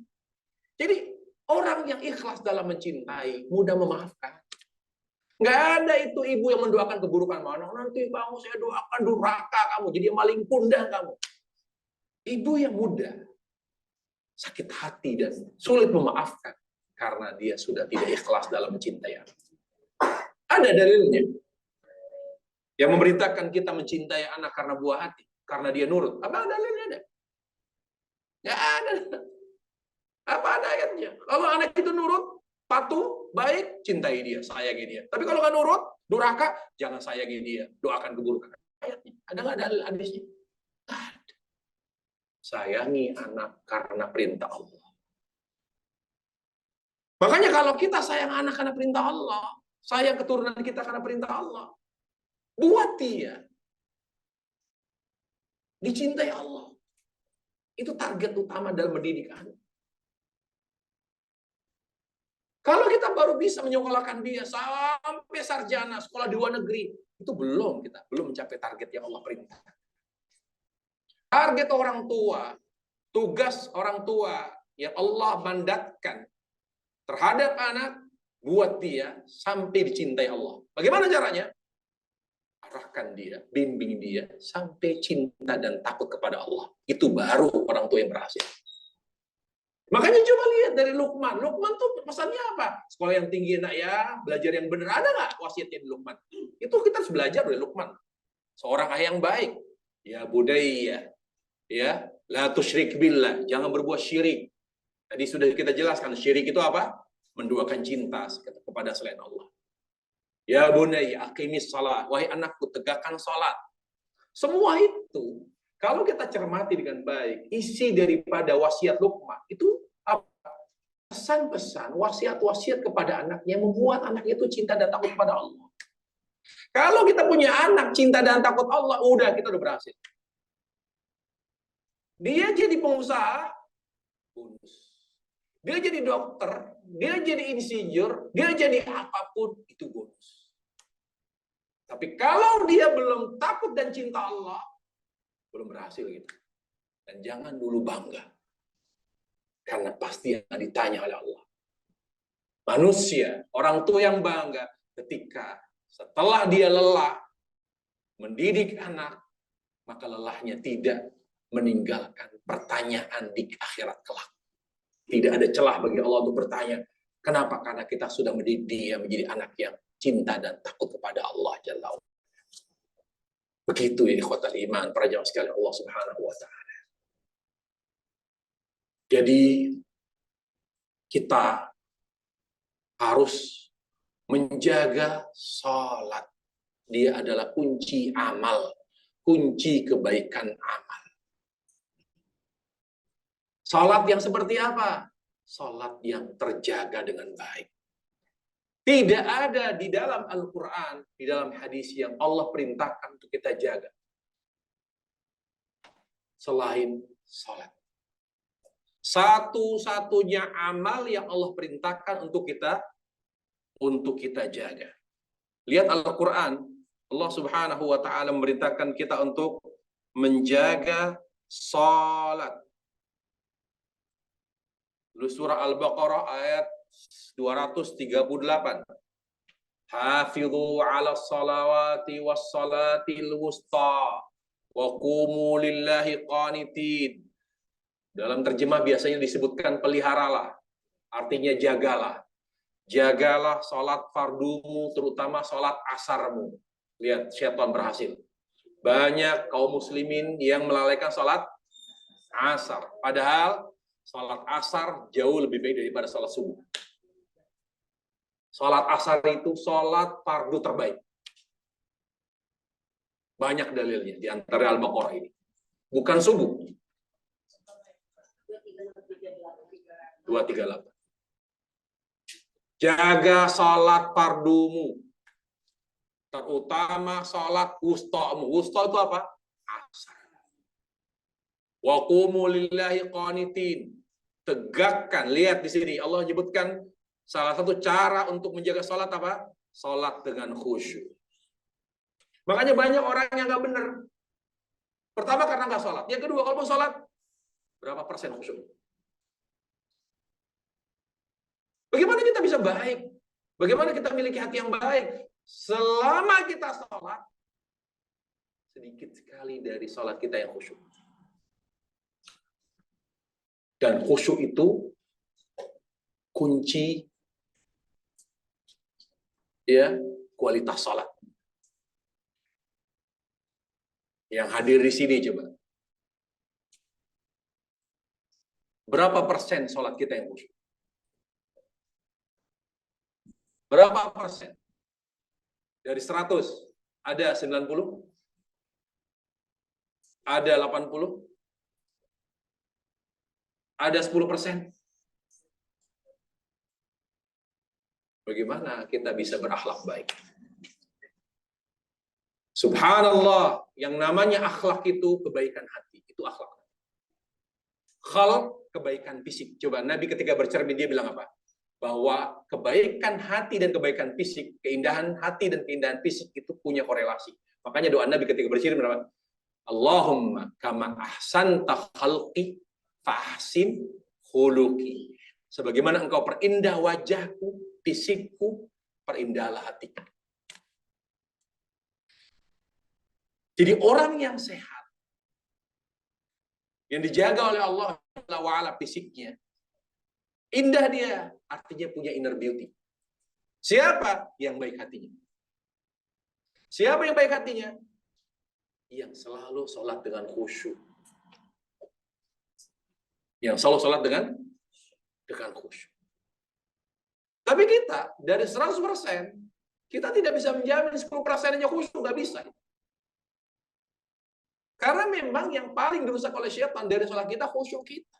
Jadi orang yang ikhlas dalam mencintai, mudah memaafkan. Nggak ada itu ibu yang mendoakan keburukan. Mana nanti kamu saya doakan durhaka kamu, jadi maling kundang kamu. Ibu yang mudah, sakit hati dan sulit memaafkan karena dia sudah tidak ikhlas dalam mencintai anak. Ada dalilnya yang memerintahkan kita mencintai anak karena buah hati, karena dia nurut. Apa dalilnya ada? Nggak ada. Apa ada ayatnya? Kalau anak itu nurut, patuh, baik, cintai dia, sayangi dia. Tapi kalau nggak nurut, durhaka, jangan sayangi dia, doakan keburukan. Ayatnya ada nggak dalil hadisnya? Ada. Sayangi anak karena perintah Allah. Makanya kalau kita sayang anak karena perintah Allah, sayang keturunan kita karena perintah Allah, buat dia dicintai Allah. Itu target utama dalam mendidik anak. Kalau kita baru bisa menyekolahkan dia sampai sarjana, sekolah di luar negeri, itu belum mencapai target yang Allah perintahkan. Target orang tua, tugas orang tua yang Allah mandatkan terhadap anak, buat dia sampai dicintai Allah. Bagaimana caranya? Arahkan dia, bimbing dia sampai cinta dan takut kepada Allah. Itu baru orang tua yang berhasil. Makanya coba lihat dari Luqman. Luqman tuh pesannya apa? Sekolah yang tinggi nak ya, belajar yang benar. Ada nggak wasiatnya di Luqman? Itu kita harus belajar dari Luqman. Seorang ayah yang baik. Ya budaya. Ya, la tusyrik billah, jangan berbuat syirik. Tadi sudah kita jelaskan, syirik itu apa? Menduakan cinta kepada selain Allah. Ya bunayya aqimis shalah, wahai anakku tegakkan salat. Semua itu kalau kita cermati dengan baik, isi daripada wasiat Luqman itu apa? Pesan-pesan, wasiat-wasiat kepada anaknya membuat anaknya itu cinta dan takut kepada Allah. Kalau kita punya anak cinta dan takut Allah, udah kita udah berhasil. Dia jadi pengusaha, bonus. Dia jadi dokter, dia jadi insinyur, dia jadi apapun, itu bonus. Tapi kalau dia belum takut dan cinta Allah, belum berhasil gitu. Dan jangan dulu bangga. Karena pasti akan ditanya oleh Allah. Manusia, orang tua yang bangga ketika setelah dia lelah mendidik anak, maka lelahnya tidak meninggalkan pertanyaan di akhirat kelak. Tidak ada celah bagi Allah untuk bertanya. Kenapa? Karena kita sudah mendidik dia menjadi anak yang cinta dan takut kepada Allah Jalla wa'ala. Begitu ya ikhwatal iman, para jamaah sekalian Allah Subhanahu wa taala. Jadi kita harus menjaga salat. Dia adalah kunci amal, kunci kebaikan amal. Salat yang seperti apa? Salat yang terjaga dengan baik. Tidak ada di dalam Al-Quran, di dalam hadis yang Allah perintahkan untuk kita jaga selain salat. Satu-satunya amal yang Allah perintahkan untuk kita jaga. Lihat Al-Quran, Allah Subhanahu wa taala memerintahkan kita untuk menjaga salat. Surah Al-Baqarah ayat 238. Hafidhu 'ala salawati was salatil wusta wa qumu lillahi qanitin. Dalam terjemah biasanya disebutkan peliharalah. Artinya jagalah. Jagalah salat fardumu, terutama salat asarmu. Lihat, syaitan berhasil. Banyak kaum muslimin yang melalaikan sholat asar. Padahal sholat asar jauh lebih baik daripada sholat subuh. Sholat asar itu sholat fardu terbaik. Banyak dalilnya di antara Al-Baqarah ini. Bukan subuh. 238. Jaga sholat fardumu. Terutama sholat wustamu. Wusta itu apa? Asar. Wa qumu lillahi qanitin. Tegakkan. Lihat di sini Allah menyebutkan salah satu cara untuk menjaga sholat apa? Sholat dengan khusyuk. Makanya banyak orang yang nggak benar. Pertama karena nggak sholat. Yang kedua kalau mau sholat, berapa persen khusyuk? Bagaimana kita bisa baik? Bagaimana kita memiliki hati yang baik? Selama kita sholat, sedikit sekali dari sholat kita yang khusyuk. Dan khusyuk itu kunci ya kualitas sholat. Yang hadir di sini coba. Berapa persen sholat kita yang khusyuk? Berapa persen? Dari 100, ada 90? Ada 80? Ada 10%? Bagaimana kita bisa berakhlak baik? Subhanallah, yang namanya akhlak itu kebaikan hati, itu akhlak. Khalq, kebaikan fisik. Coba Nabi ketika bercermin dia bilang apa? Bahwa kebaikan hati dan kebaikan fisik, keindahan hati dan keindahan fisik itu punya korelasi. Makanya doa Nabi ketika bercermin apa? Allahumma kama ahsanta khalqi fahsin khuluqi. Sebagaimana engkau perindah wajahku, fisikku, perindahlah hatiku. Jadi orang yang sehat, yang dijaga oleh Allah Ta'ala fisiknya, indah dia, artinya punya inner beauty. Siapa yang baik hatinya? Siapa yang baik hatinya? Yang selalu sholat dengan khusyuk. Yang selalu sholat dengan khusyuk. Tapi kita, dari 100%, kita tidak bisa menjamin 10%-nya khusyuk, nggak bisa. Karena memang yang paling dirusak oleh syaitan dari sholat kita, khusyuk kita.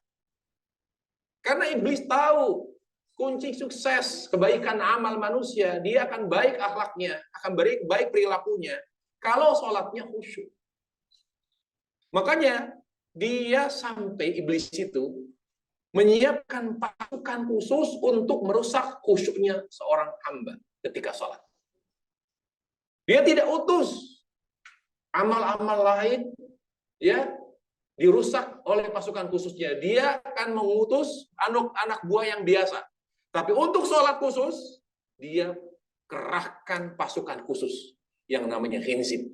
Karena iblis tahu kunci sukses kebaikan amal manusia, dia akan baik akhlaknya, akan baik perilakunya, kalau sholatnya khusyuk. Makanya dia sampai iblis itu menyiapkan pasukan khusus untuk merusak khusyuknya seorang hamba ketika sholat. Dia tidak utus amal-amal lain, ya, dirusak oleh pasukan khususnya. Dia akan mengutus anak buah yang biasa. Tapi untuk sholat khusus, dia kerahkan pasukan khusus yang namanya khinzib.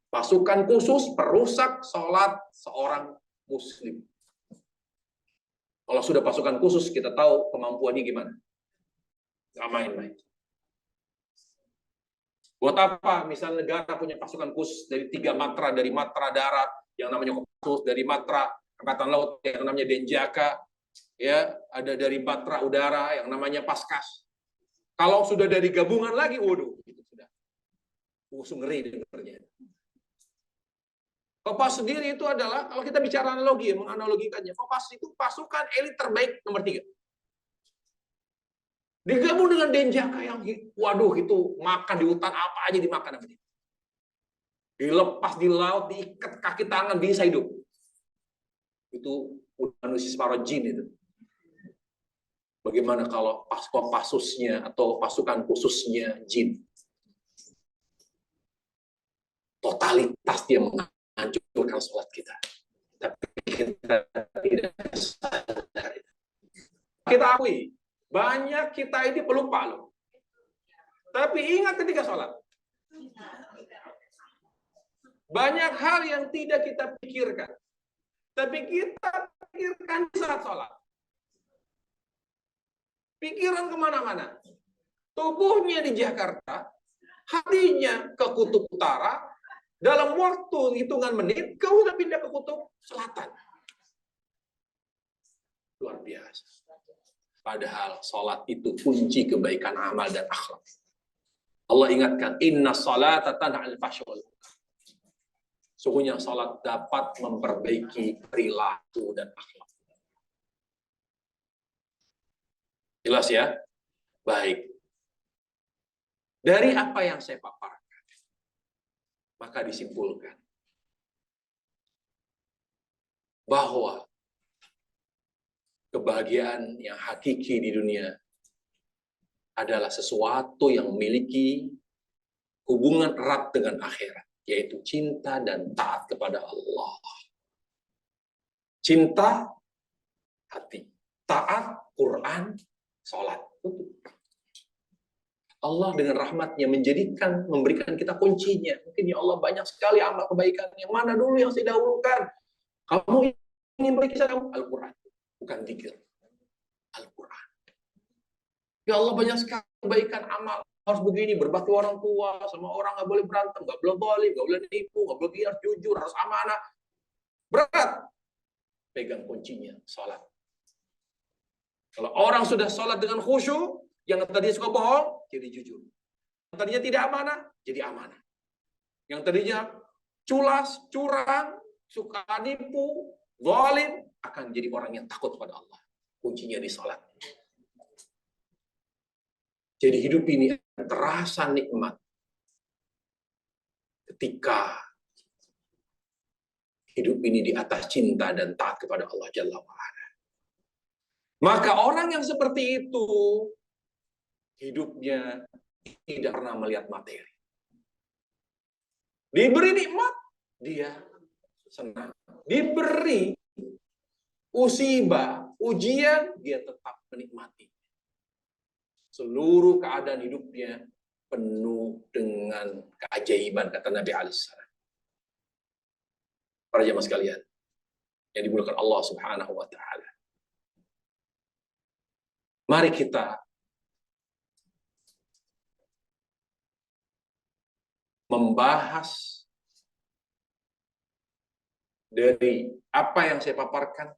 Pasukan khusus perusak sholat seorang muslim. Kalau sudah pasukan khusus, kita tahu kemampuannya gimana. Nggak main-main. Buat apa? Misalnya negara punya pasukan khusus dari 3 matra, dari matra darat yang namanya Kopassus, dari matra angkatan laut yang namanya Denjaka, ya, ada dari matra udara yang namanya Paskas. Kalau sudah dari gabungan lagi, waduh, itu sudah ngeri dengarnya. Kopas sendiri itu adalah, kalau kita bicara analogi, menganalogikannya, Kopas itu pasukan elit terbaik nomor 3. Digabung dengan Denjaka yang, waduh, itu makan di hutan apa aja dimakan. Dilepas di laut, diikat kaki tangan, bisa hidup. Itu manusia separuh jin itu. Bagaimana kalau Kopassusnya atau pasukan khususnya jin? Totalitas dia menghancurkan sholat kita. Tapi kita tidak sadar. Kita akui, banyak kita ini pelupa loh. Tapi ingat ketika sholat. Banyak hal yang tidak kita pikirkan. Tapi kita pikirkan saat sholat. Pikiran kemana-mana. Tubuhnya di Jakarta, hatinya ke kutub utara, dalam waktu hitungan menit, kau udah pindah ke kutub selatan. Luar biasa. Padahal sholat itu kunci kebaikan amal dan akhlak. Allah ingatkan, inna salata tanha 'anil fahsya'i wal munkar. Sungguhnya sholat dapat memperbaiki perilaku dan akhlak. Jelas ya? Baik. Dari apa yang saya paparkan, maka disimpulkan bahwa kebahagiaan yang hakiki di dunia adalah sesuatu yang memiliki hubungan erat dengan akhirat, yaitu cinta dan taat kepada Allah. Cinta, hati. Taat, Quran, sholat. Allah dengan rahmatnya memberikan kita kuncinya. Mungkin ya Allah banyak sekali amal kebaikan. Yang mana dulu yang saya dahulukan? Kamu ingin berkisah kamu? Al-Quran. Bukan zikir. Al-Quran. Ya Allah banyak sekali kebaikan amal. Harus begini, berbakti orang tua, sama orang nggak boleh berantem, nggak boleh zalim, nggak boleh nipu, nggak boleh harus jujur, harus amanah. Berat. Pegang kuncinya, sholat. Kalau orang sudah sholat dengan khusyuk, yang tadinya suka bohong, jadi jujur. Yang tadinya tidak amanah, jadi amanah. Yang tadinya culas, curang, suka nipu, zalim, akan jadi orang yang takut pada Allah. Kuncinya di sholat. Jadi hidup ini terasa nikmat ketika hidup ini di atas cinta dan taat kepada Allah Jalla wa'ala. Maka orang yang seperti itu hidupnya tidak pernah melihat materi. Diberi nikmat, dia senang. Diberi musibah, ujian, dia tetap menikmati. Seluruh keadaan hidupnya penuh dengan keajaiban, kata Nabi alaihissalam. Para jamaah sekalian yang dimuliakan Allah Subhanahu wa taala. Mari kita membahas dari apa yang saya paparkan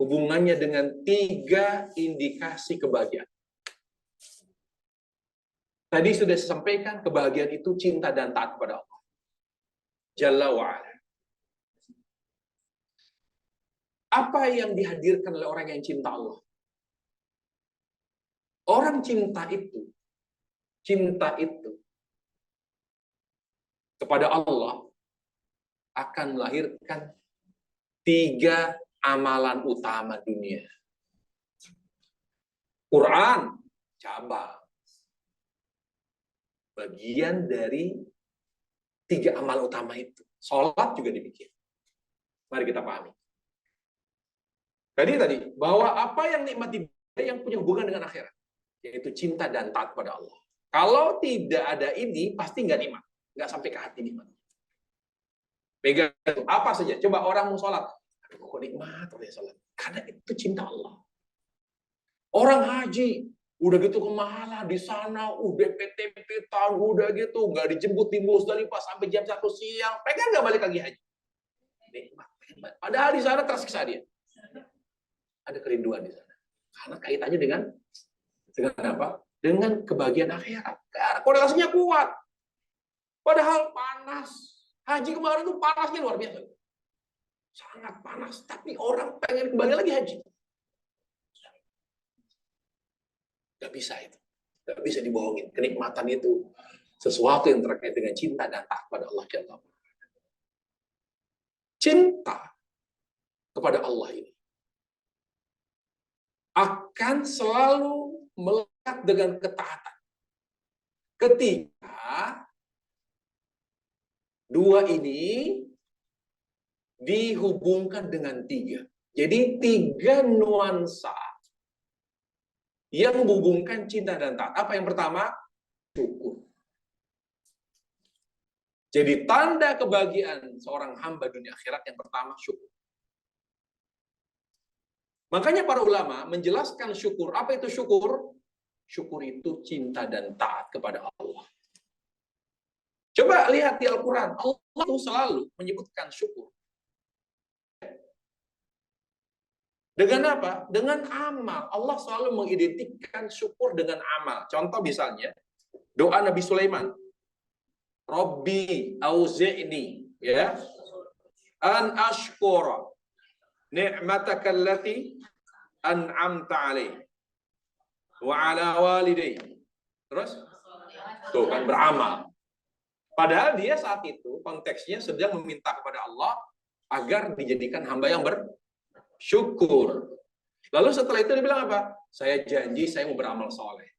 hubungannya dengan 3 indikasi kebahagiaan. Tadi sudah saya sampaikan, kebahagiaan itu cinta dan taat kepada Allah Jalla wa'ala. Apa yang dihadirkan oleh orang yang cinta Allah? Orang cinta itu kepada Allah akan melahirkan 3 amalan utama dunia. Quran, cabang. Bagian dari 3 amal utama itu. Sholat juga demikian. Mari kita pahami. Tadi bahwa apa yang nikmati yang punya hubungan dengan akhirat, yaitu cinta dan taat pada Allah. Kalau tidak ada ini, pasti nggak nikmat, nggak sampai ke hati nikmat. Pegang apa saja. Coba orang mau sholat, aduh kok nikmat orang sholat. Karena itu cinta Allah. Orang haji, udah gitu kemahalan di sana, udah PT-PT-an, udah gitu, nggak dijemput di Musdalifah sampai jam 1 siang, pengen nggak balik lagi haji? Nikmat. Padahal di sana tersiksa dia. Ada kerinduan di sana. Karena kaitannya dengan apa? Dengan kebahagiaan akhirat. Korelasinya kuat. Padahal panas. Haji kemarin itu panasnya luar biasa. Sangat panas. Tapi orang pengen kembali lagi haji. Gak bisa itu. Gak bisa dibohongin. Kenikmatan itu sesuatu yang terkait dengan cinta dan taat pada Allah Jalla wa'ala. Cinta kepada Allah ini akan selalu melekat dengan ketaatan. Ketika 2 ini dihubungkan dengan 3. Jadi 3 nuansa yang menghubungkan cinta dan taat. Apa yang pertama? Syukur. Jadi tanda kebahagiaan seorang hamba dunia akhirat yang pertama syukur. Makanya para ulama menjelaskan syukur. Apa itu syukur? Syukur itu cinta dan taat kepada Allah. Coba lihat di Al-Quran, Allah itu selalu menyebutkan syukur. Dengan apa? Dengan amal. Allah selalu mengidentikan syukur dengan amal. Contoh misalnya, doa Nabi Sulaiman. Rabbi auzi'ni ya an ashkura ni'mataka allati an'amta alaihi wa ala walidayya. Terus tuh kan beramal. Padahal dia saat itu konteksnya sedang meminta kepada Allah agar dijadikan hamba yang bersyukur. Lalu setelah itu dia bilang apa? Saya janji saya mau beramal soleh.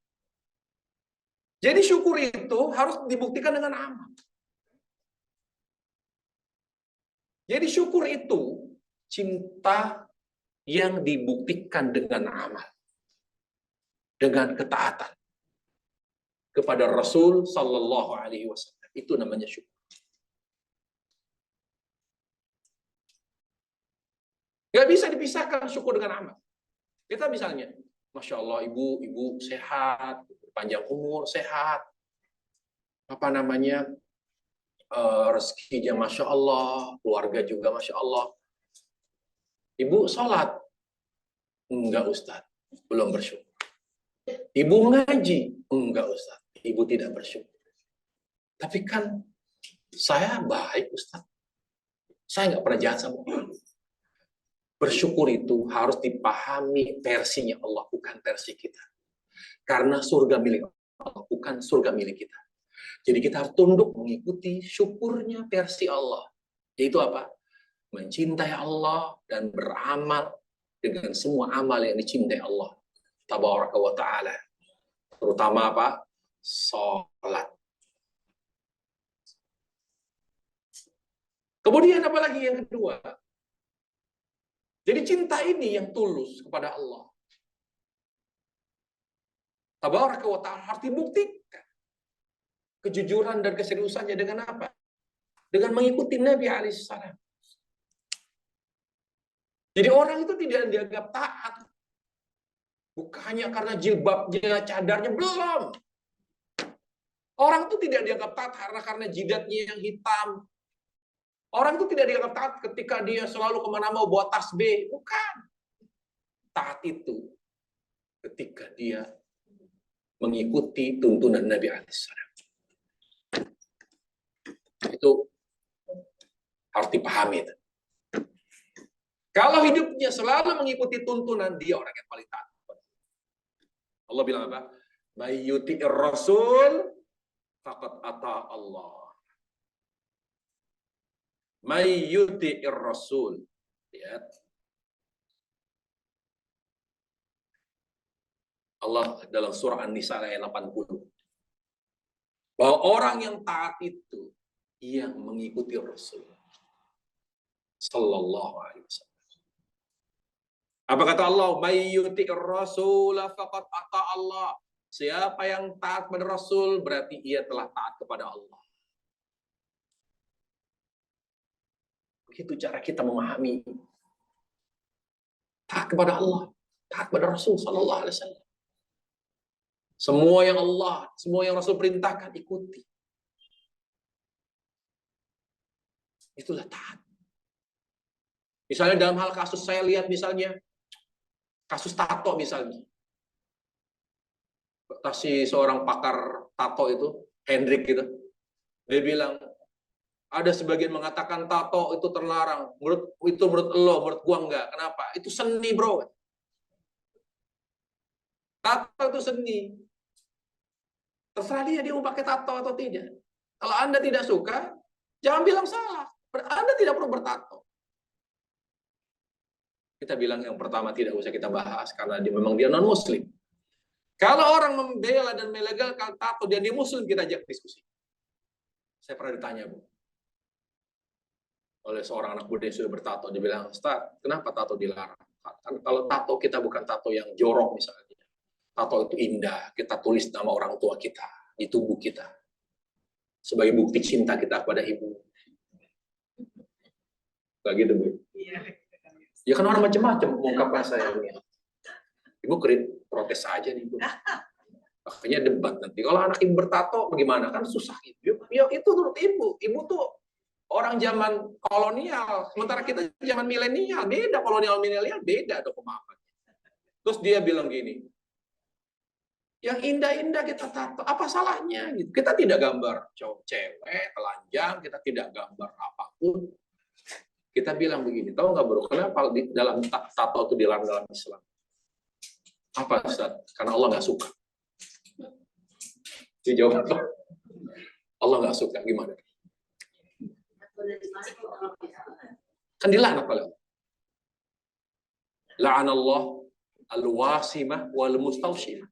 Jadi syukur itu harus dibuktikan dengan amal. Jadi syukur itu cinta yang dibuktikan dengan amal. Dengan ketaatan kepada Rasul Sallallahu Alaihi Wasallam. Itu namanya syukur. Gak bisa dipisahkan syukur dengan amal. Kita misalnya, Masya Allah, ibu sehat, panjang umur, sehat. Apa namanya, rezekinya Masya Allah, keluarga juga Masya Allah. Ibu sholat? Enggak Ustadz, belum bersyukur. Ibu ngaji? Enggak Ustadz, ibu tidak bersyukur. Tapi kan saya baik Ustadz. Saya nggak pernah jahat sama orang. Bersyukur itu harus dipahami versinya Allah, bukan versi kita. Karena surga milik Allah, bukan surga milik kita. Jadi kita harus tunduk mengikuti syukurnya versi Allah. Yaitu apa? Mencintai Allah dan beramal dengan semua amal yang dicintai Allah Tabaraka wa ta'ala. Terutama apa? Salat. Kemudian apa lagi yang kedua? Jadi cinta ini yang tulus kepada Allah Tabaraka wa ta'ala harus dibuktikan. Kejujuran dan keseriusannya dengan apa? Dengan mengikuti Nabi alaihissalam. Jadi orang itu tidak dianggap taat. Bukan hanya karena jilbabnya, cadarnya, belum. Orang itu tidak dianggap taat karena jidatnya yang hitam. Orang itu tidak dianggap taat ketika dia selalu kemana mau bawa tasbih. Bukan. Taat itu ketika dia mengikuti tuntunan Nabi alaihissalam. Itu harus dipahami. Kalau hidupnya selalu mengikuti tuntunan, dia orang yang paling taat. Allah bilang apa? May yuti'ir rasul faqad ata Allah. May yuti'ir rasul. Lihat. Allah dalam surah An-Nisa ayat 80. Bahwa orang yang taat itu yang mengikuti Rasul sallallahu alaihi wasallam. Apa kata Allah? May yuti'ir rasul faqad ata Allah. Siapa yang taat pada Rasul berarti ia telah taat kepada Allah. Begitu cara kita memahami. Taat kepada Allah, taat kepada Rasul sallallahu alaihi wasallam. Semua yang Allah, semua yang Rasul perintahkan ikuti. Itulah taat. Misalnya dalam hal kasus saya lihat misalnya kasus tato misalnya. Si seorang pakar tato itu, Hendrik gitu. Dia bilang, ada sebagian mengatakan tato itu terlarang. Menurut lo, menurut gua enggak. Kenapa? Itu seni, bro. Tato itu seni. Terserah dia mau pakai tato atau tidak. Kalau Anda tidak suka, jangan bilang salah. Anda tidak perlu bertato. Kita bilang yang pertama tidak usah kita bahas karena memang dia non-muslim. Kalau orang membela dan melegalkan tato dan dia muslim, kita ajak diskusi. Saya pernah ditanya, Bu, oleh seorang anak muda yang sudah bertato. Dia bilang, Ustaz, kenapa tato dilarang? Kan kalau tato kita bukan tato yang jorok misalnya. Tato itu indah, kita tulis nama orang tua kita di tubuh kita. Sebagai bukti cinta kita kepada ibu. Kayak gitu, Bu. Ya kan orang macam-macam mengungkapkan sayangnya. Ibu protes saja nih, Bu. Makanya debat nanti. Kalau anak ibu bertato bagaimana? Kan susah ibu. Ya itu menurut ibu. Ibu tuh orang zaman kolonial. Sementara kita zaman milenial. Beda, kolonial milenial beda dong pemahamannya. Terus dia bilang gini, yang indah-indah kita tato, apa salahnya? Gitu. Kita tidak gambar cewek, telanjang, kita tidak gambar apapun. Kita bilang begini, tahu nggak bro, kenapa di dalam tato itu dilarang dalam Islam? Apa Ustaz? Karena Allah nggak suka. Dijawab apa? Allah nggak suka, gimana? Kan dilaknat oleh Allah. La'anallah al-wasimah wal mustawshimah.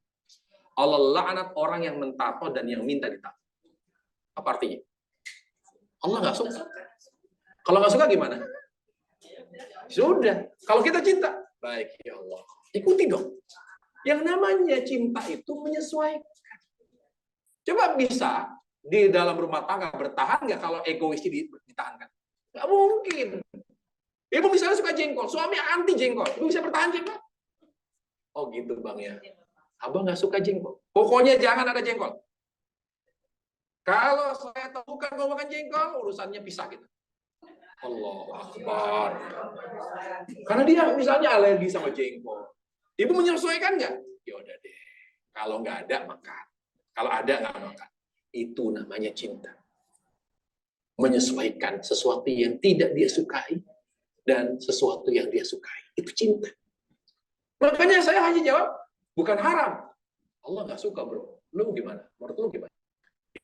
Allah laknat orang yang mentato dan yang minta ditato. Apa artinya? Allah nggak suka. Kalau nggak suka gimana? Sudah. Kalau kita cinta, baik ya Allah. Ikuti dong. Yang namanya cinta itu menyesuaikan. Coba bisa di dalam rumah tangga bertahan nggak kalau egois ditahankan? Nggak mungkin. Ibu misalnya suka jengkol, suami anti jengkol. Ibu bisa bertahan jengkol? Oh gitu bang ya. Abang nggak suka jengkol. Pokoknya jangan ada jengkol. Kalau saya temukan kau makan jengkol, urusannya pisah gitu. Allahu Akbar. Karena dia misalnya alergi sama jengkol. Ibu menyesuaikan nggak? Ya udah deh. Kalau nggak ada makan. Kalau ada nggak makan. Itu namanya cinta. Menyesuaikan sesuatu yang tidak dia sukai dan sesuatu yang dia sukai. Itu cinta. Makanya saya hanya jawab, bukan haram. Allah nggak suka bro. Lu gimana? Menurut lu gimana?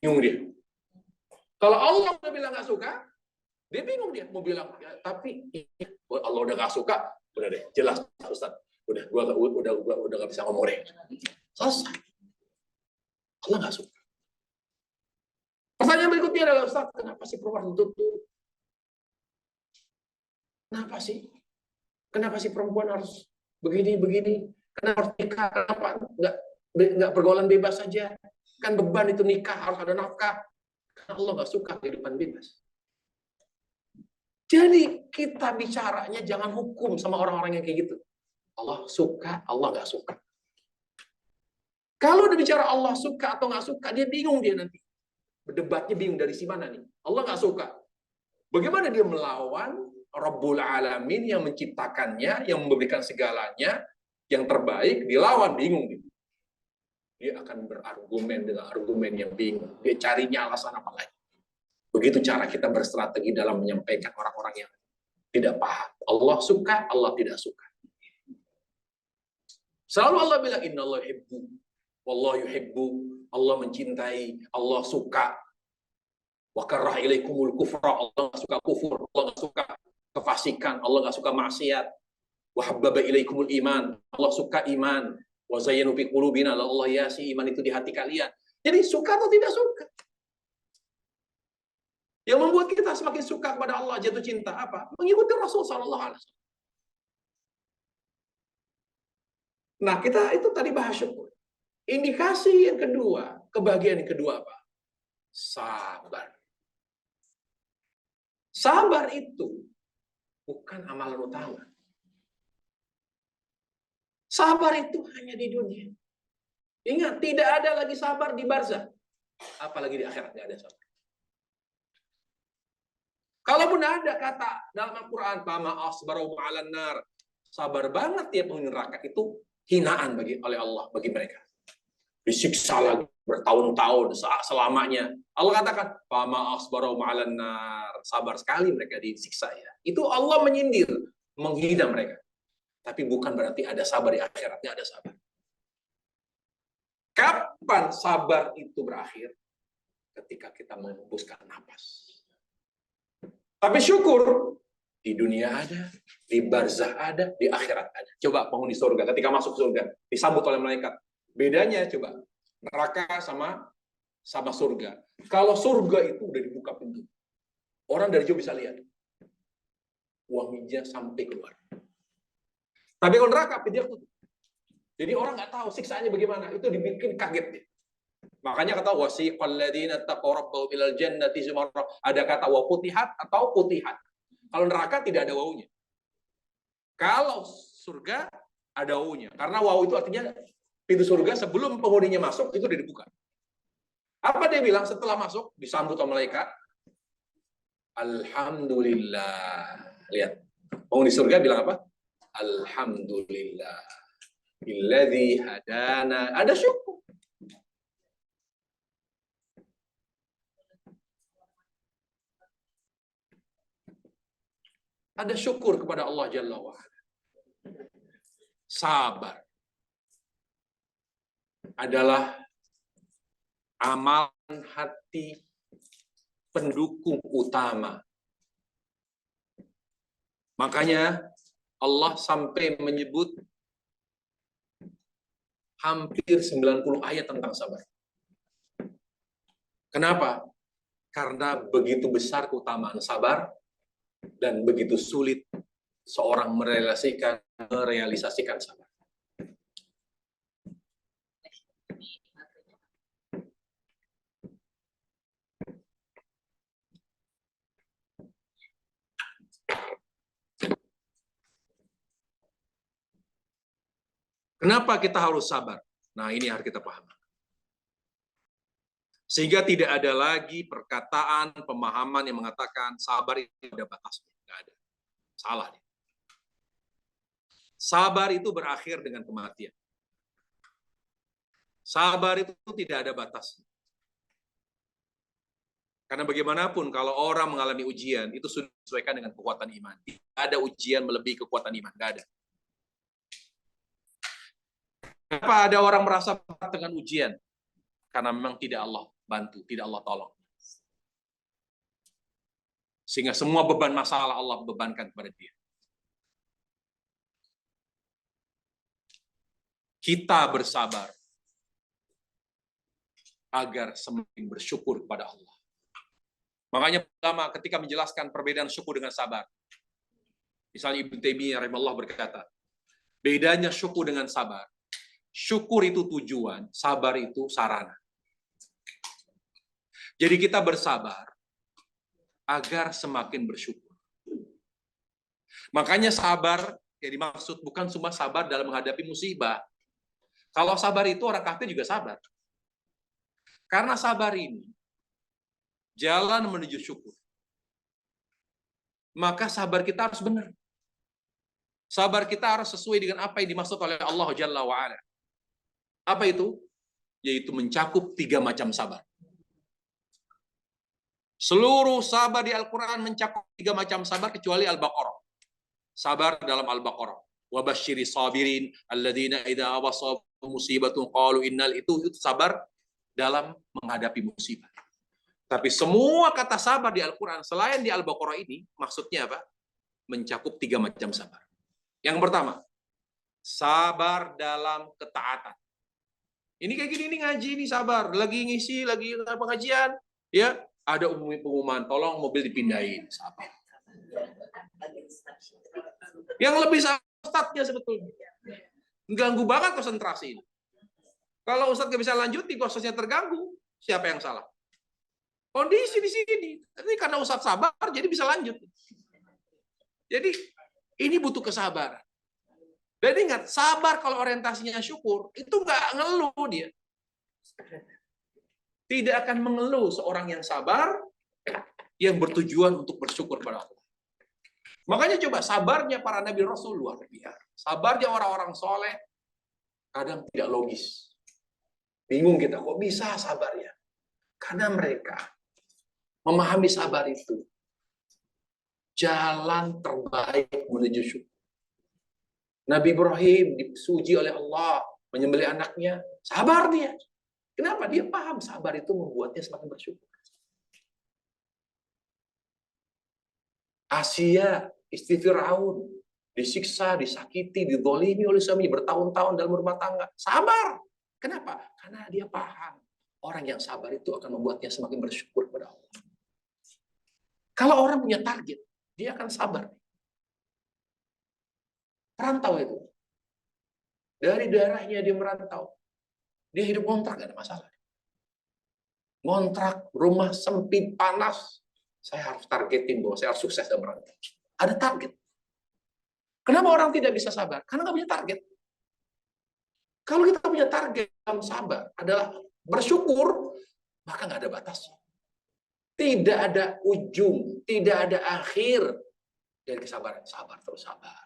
Bingung dia. Kalau Allah udah bilang nggak suka, dia bingung dia. Mau bilang, ya, tapi Allah udah nggak suka, udah deh, jelas Ustaz. Udah nggak bisa ngomong deh. Selesai. Allah nggak suka. Pertanyaan berikutnya adalah, Ustaz, kenapa sih perempuan tutup? Kenapa sih? Kenapa sih perempuan harus begini? Kenapa harus nikah? Kenapa nggak pergaulan bebas saja? Kan beban itu nikah, harus ada nafkah. Karena Allah nggak suka kehidupan bebas. Jadi kita bicaranya jangan hukum sama orang-orang yang kayak gitu. Allah suka, Allah nggak suka. Kalau udah bicara Allah suka atau nggak suka, dia bingung dia nanti. Berdebatnya bingung dari si mana nih. Allah nggak suka. Bagaimana dia melawan Rabbul Alamin yang menciptakannya, yang memberikan segalanya, yang terbaik, dilawan, bingung dia. Dia akan berargumen dengan argumen yang bingung. Dia carinya alasan apa lagi. Begitu cara kita berstrategi dalam menyampaikan orang-orang yang tidak paham. Allah suka, Allah tidak suka. Selalu Allah bilang, Innallaha yuhibbu, wallahu yuhibbu. Allah mencintai, Allah suka. Wa karraha ilaikumul kufra, Allah suka kufur, Allah suka kefasikan, Allah nggak suka maksiat. Wa habbaba ilaikumul iman, Allah suka iman. Wa zayyana fi qulubina, Allah yasi iman itu di hati kalian. Jadi suka atau tidak suka? Yang membuat kita semakin suka kepada Allah, jatuh cinta apa? Mengikuti Rasul sallallahu alaihi wasallam. Nah, kita itu tadi bahas syukur. Indikasi yang kedua, kebahagiaan yang kedua apa? Sabar. Sabar itu bukan amalan utama. Sabar itu hanya di dunia. Ingat, tidak ada lagi sabar di barzah. Apalagi di akhirat nggak ada sabar. Kalaupun ada kata dalam Al-Quran, Fama asbaru ma'alan nar, sabar banget ya penghuni neraka, itu hinaan oleh Allah bagi mereka. Disiksa lagi bertahun-tahun selamanya. Allah katakan, Fama asbaru ma'alan nar, sabar sekali mereka disiksa ya. Itu Allah menyindir, menghina mereka. Tapi bukan berarti ada sabar di akhiratnya, ada sabar. Kapan sabar itu berakhir? Ketika kita menghembuskan napas. Tapi syukur, di dunia ada, di barzah ada, di akhirat ada. Coba penghuni surga, ketika masuk surga, disambut oleh malaikat. Bedanya coba, neraka sama surga. Kalau surga itu udah dibuka pintu. Orang dari jauh bisa lihat. Wanginya sampai keluar. Tapi kalau neraka, pintunya tutup. Jadi orang nggak tahu siksaannya bagaimana. Itu dibikin kaget dia. Makanya kata wasiqal ladzina taqaw rabbahum ilal jannati zumarra, ada kata wa futihat atau putihat. Kalau neraka tidak ada wawunya. Kalau surga ada wawunya. Karena wawu itu artinya Pintu surga sebelum penghuninya masuk itu udah dibuka. Apa dia bilang setelah masuk? Disambut oleh malaikat. Alhamdulillah. Lihat. Penghuni surga bilang apa? Alhamdulillah. Illadzi hadana. Ada syukur. Ada syukur kepada Allah Jalla wa'ala. Sabar adalah amalan hati pendukung utama. Makanya Allah sampai menyebut hampir 90 ayat tentang sabar. Kenapa? Karena begitu besar keutamaan sabar dan begitu sulit seorang merealisasikan sabar. Kenapa kita harus sabar? Nah, ini harus kita pahami. Sehingga tidak ada lagi perkataan, pemahaman yang mengatakan sabar itu ada batasnya. Tidak ada. Salah. Sabar itu berakhir dengan kematian. Sabar itu tidak ada batasnya. Karena bagaimanapun kalau orang mengalami ujian, itu sudah disesuaikan dengan kekuatan iman. Tidak ada ujian melebihi kekuatan iman. Tidak ada. Kenapa ada orang merasa berat dengan ujian? Karena memang tidak Allah bantu, tidak Allah tolong. Sehingga semua beban masalah Allah bebankan kepada dia. Kita bersabar agar semakin bersyukur kepada Allah. Makanya ulama ketika menjelaskan perbedaan syukur dengan sabar. Misalnya Ibnu Taimiyah rahimahullah berkata, bedanya syukur dengan sabar. Syukur itu tujuan, sabar itu sarana. Jadi kita bersabar agar semakin bersyukur. Makanya sabar yang dimaksud bukan cuma sabar dalam menghadapi musibah. Kalau sabar itu orang kafir juga sabar. Karena sabar ini jalan menuju syukur. Maka sabar kita harus benar. Sabar kita harus sesuai dengan apa yang dimaksud oleh Allah Jalla wa'ala. Apa itu? Yaitu mencakup 3 macam sabar. Seluruh sabar di Al-Quran mencakup 3 macam sabar kecuali Al-Baqarah. Sabar dalam Al-Baqarah. Wa basyiri sabirin alladzina idza awasab musibatun qalu innal itu sabar dalam menghadapi musibah. Tapi semua kata sabar di Al-Quran selain di Al-Baqarah ini maksudnya apa? Mencakup 3 macam sabar. Yang pertama, sabar dalam ketaatan. Ini kayak gini nih ngaji nih sabar, lagi ngisi, lagi pengajian, ya ada pengumuman, tolong mobil dipindahin, sabar. Yang lebih ustadznya sebetulnya, ganggu banget konsentrasi ini. Kalau ustadz nggak bisa lanjutin, konsentrasinya terganggu, siapa yang salah? Kondisi di sini, ini karena ustadz sabar, jadi bisa lanjut. Jadi ini butuh kesabaran. Dan ingat, sabar kalau orientasinya syukur, itu nggak ngeluh dia. Tidak akan mengeluh seorang yang sabar, yang bertujuan untuk bersyukur pada Allah. Makanya coba sabarnya para Nabi Rasul luar biasa. Sabarnya orang-orang soleh, kadang tidak logis. Bingung kita, kok bisa sabarnya? Karena mereka memahami sabar itu jalan terbaik menuju syukur. Nabi Ibrahim dipuji oleh Allah menyembelih anaknya, sabar dia. Kenapa? Dia paham sabar itu membuatnya semakin bersyukur. Asia, istri Firaun, disiksa, disakiti, dizalimi oleh suaminya bertahun-tahun dalam rumah tangga. Sabar. Kenapa? Karena dia paham orang yang sabar itu akan membuatnya semakin bersyukur kepada Allah. Kalau orang punya target, dia akan sabar. Perantau itu. Dari daerahnya dia merantau. Dia hidup ngontrak, gak ada masalah. Ngontrak, rumah sempit, panas. Saya harus targetin bahwa saya harus sukses dalam merantau. Ada target. Kenapa orang tidak bisa sabar? Karena nggak punya target. Kalau kita punya target dalam sabar adalah bersyukur, maka nggak ada batasnya. Tidak ada ujung, tidak ada akhir dari kesabaran. Sabar terus sabar.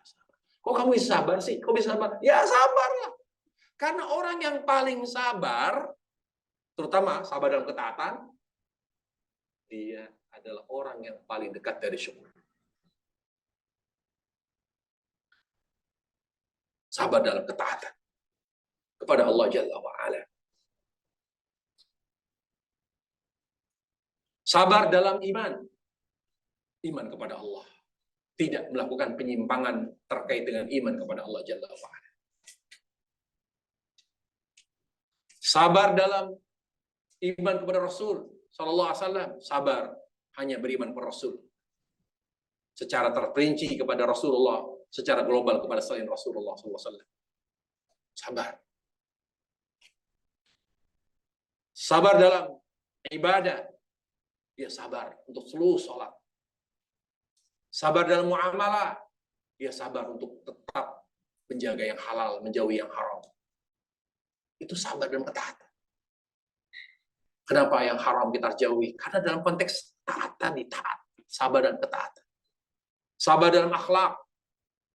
Kok kamu bisa sabar sih? Kok bisa sabar? Ya sabarlah. Karena orang yang paling sabar, terutama sabar dalam ketaatan, dia adalah orang yang paling dekat dari syukur. Sabar dalam ketaatan kepada Allah Jalla wa'ala. Sabar dalam iman. Iman kepada Allah. Tidak melakukan penyimpangan terkait dengan iman kepada Allah Jalla wa'ala. Sabar dalam iman kepada Rasul Sallallahu Alaihi Wasallam. Sabar hanya beriman kepada Rasul. Secara terperinci kepada Rasulullah, secara global kepada selain Rasulullah Sallallahu Alaihi Wasallam. Sabar. Sabar dalam ibadah. Dia sabar untuk seluruh sholat. Sabar dalam muamalah. Dia sabar untuk tetap menjaga yang halal, menjauhi yang haram. Itu sabar dalam ketaatan. Kenapa yang haram kita jauhi? Karena dalam konteks taatan, taat. Sabar dan ketaatan. Sabar dalam akhlak.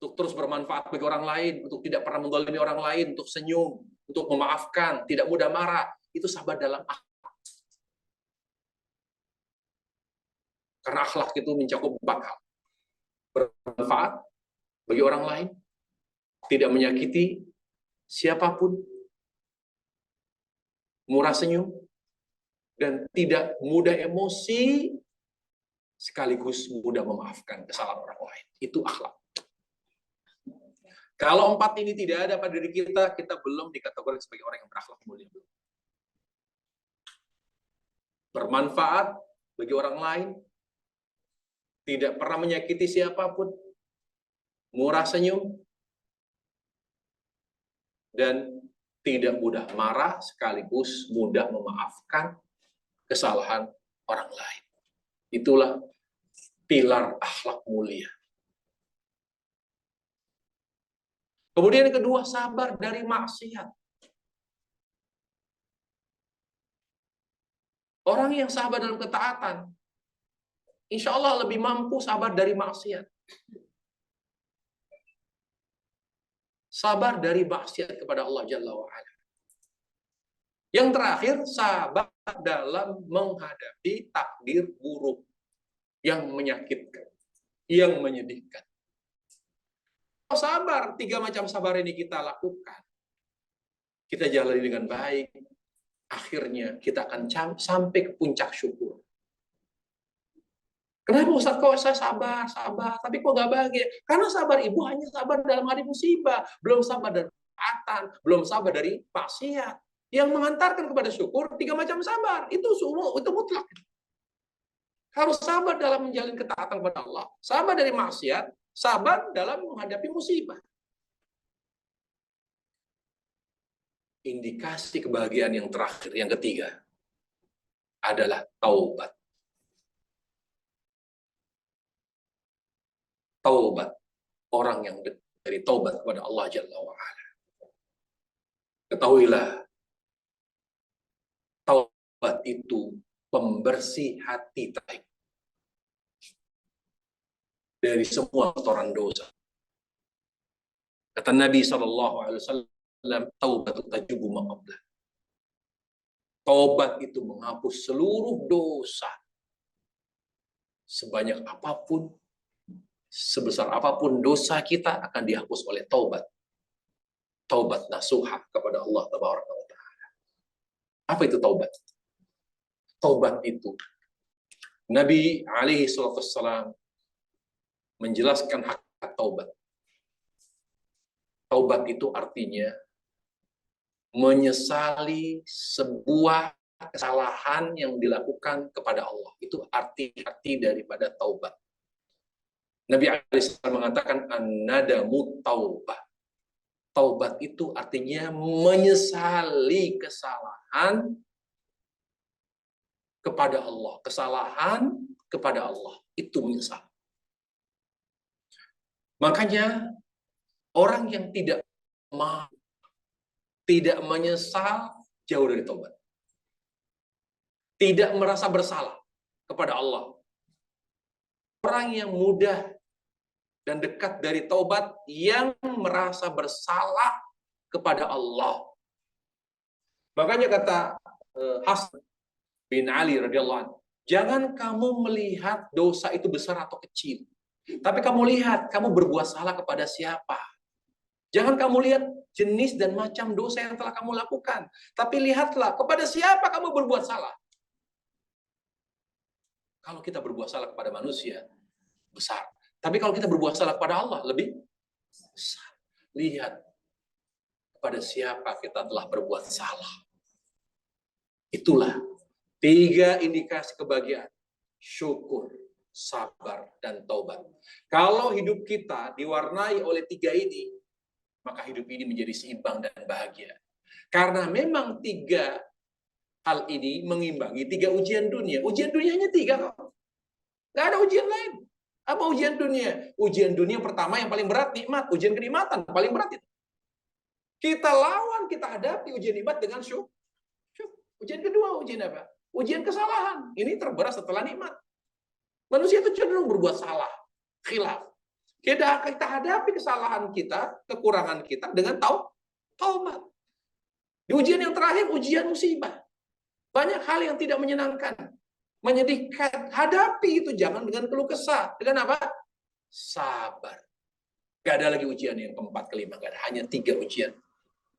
Untuk terus bermanfaat bagi orang lain. Untuk tidak pernah mendzalimi orang lain. Untuk senyum. Untuk memaafkan. Tidak mudah marah. Itu sabar dalam akhlak. Karena akhlak itu mencakup 4 hal. Bermanfaat bagi orang lain. Tidak menyakiti siapapun. Murah senyum. Dan tidak mudah emosi. Sekaligus mudah memaafkan kesalahan orang lain. Itu akhlak. Kalau 4 ini tidak ada pada diri kita, kita belum dikategorikan sebagai orang yang berakhlak mulia. Bermanfaat bagi orang lain, tidak pernah menyakiti siapapun, murah senyum, dan tidak mudah marah, sekaligus mudah memaafkan kesalahan orang lain. Itulah pilar akhlak mulia. Kemudian yang kedua, sabar dari maksiat. Orang yang sabar dalam ketaatan, insya Allah lebih mampu sabar dari maksiat. Sabar dari maksiat kepada Allah Jalla wa'ala. Yang terakhir, sabar dalam menghadapi takdir buruk yang menyakitkan, yang menyedihkan. Sabar, 3 macam sabar ini kita lakukan. Kita jalani dengan baik. Akhirnya kita akan sampai ke puncak syukur. Kenapa Ustaz kok saya sabar, tapi kok gak bahagia? Karena sabar ibu hanya sabar dalam hari musibah. Belum sabar dari ketaatan, belum sabar dari maksiat. Yang mengantarkan kepada syukur 3 macam sabar. Itu mutlak. Harus sabar dalam menjalin ketaatan kepada Allah. Sabar dari maksiat. Sabar dalam menghadapi musibah. Indikasi kebahagiaan yang terakhir, yang ketiga, adalah taubat. Taubat. Orang yang dari taubat kepada Allah Jalla wa'ala. Ketahuilah, taubat itu pembersih hati terbaik dari semua kotoran dosa. Kata Nabi SAW, taubat tajubu ma qablah. Taubat itu menghapus seluruh dosa. Sebanyak apapun, sebesar apapun dosa kita akan dihapus oleh taubat. Taubat nasuha kepada Allah Tabaraka wa Ta'ala. Apa itu taubat? Taubat itu, Nabi alaihi salatu wassalam menjelaskan hak taubat. Taubat itu artinya menyesali sebuah kesalahan yang dilakukan kepada Allah. Itu arti daripada taubat. Nabi alaihi mengatakan an-nadamu taubah. Taubat itu artinya menyesali kesalahan kepada Allah. Kesalahan kepada Allah. Itu menyesal. Makanya orang yang tidak mau tidak menyesal, jauh dari taubat. Tidak merasa bersalah kepada Allah. Orang yang mudah dan dekat dari taubat yang merasa bersalah kepada Allah. Makanya kata Hasan bin Ali radhiyallahu anhu, jangan kamu melihat dosa itu besar atau kecil, tapi kamu lihat kamu berbuat salah kepada siapa. Jangan kamu lihat jenis dan macam dosa yang telah kamu lakukan, tapi lihatlah kepada siapa kamu berbuat salah. Kalau kita berbuat salah kepada manusia, besar. Tapi kalau kita berbuat salah kepada Allah, lebih besar. Lihat kepada siapa kita telah berbuat salah. Itulah 3 indikasi kebahagiaan. Syukur, sabar, dan taubat. Kalau hidup kita diwarnai oleh 3 ini, maka hidup ini menjadi seimbang dan bahagia. Karena memang 3 hal ini mengimbangi 3 ujian dunia. Ujian dunianya 3 kok. Nggak ada ujian lain. Apa ujian dunia? Ujian dunia pertama yang paling berat, nikmat. Ujian kenikmatan, paling berat itu. Kita lawan, kita hadapi ujian nikmat dengan syukur. Ujian kedua, ujian apa? Ujian kesalahan. Ini terberat setelah nikmat. Manusia itu cenderung berbuat salah. Khilaf. Kita hadapi kesalahan kita, kekurangan kita dengan taubat. Di ujian yang terakhir, ujian musibah. Banyak hal yang tidak menyenangkan, menyedihkan. Hadapi itu, jangan dengan keluh kesah. Dengan apa? Sabar. Gak ada lagi ujian yang keempat, kelima. Gak ada. Hanya 3 ujian.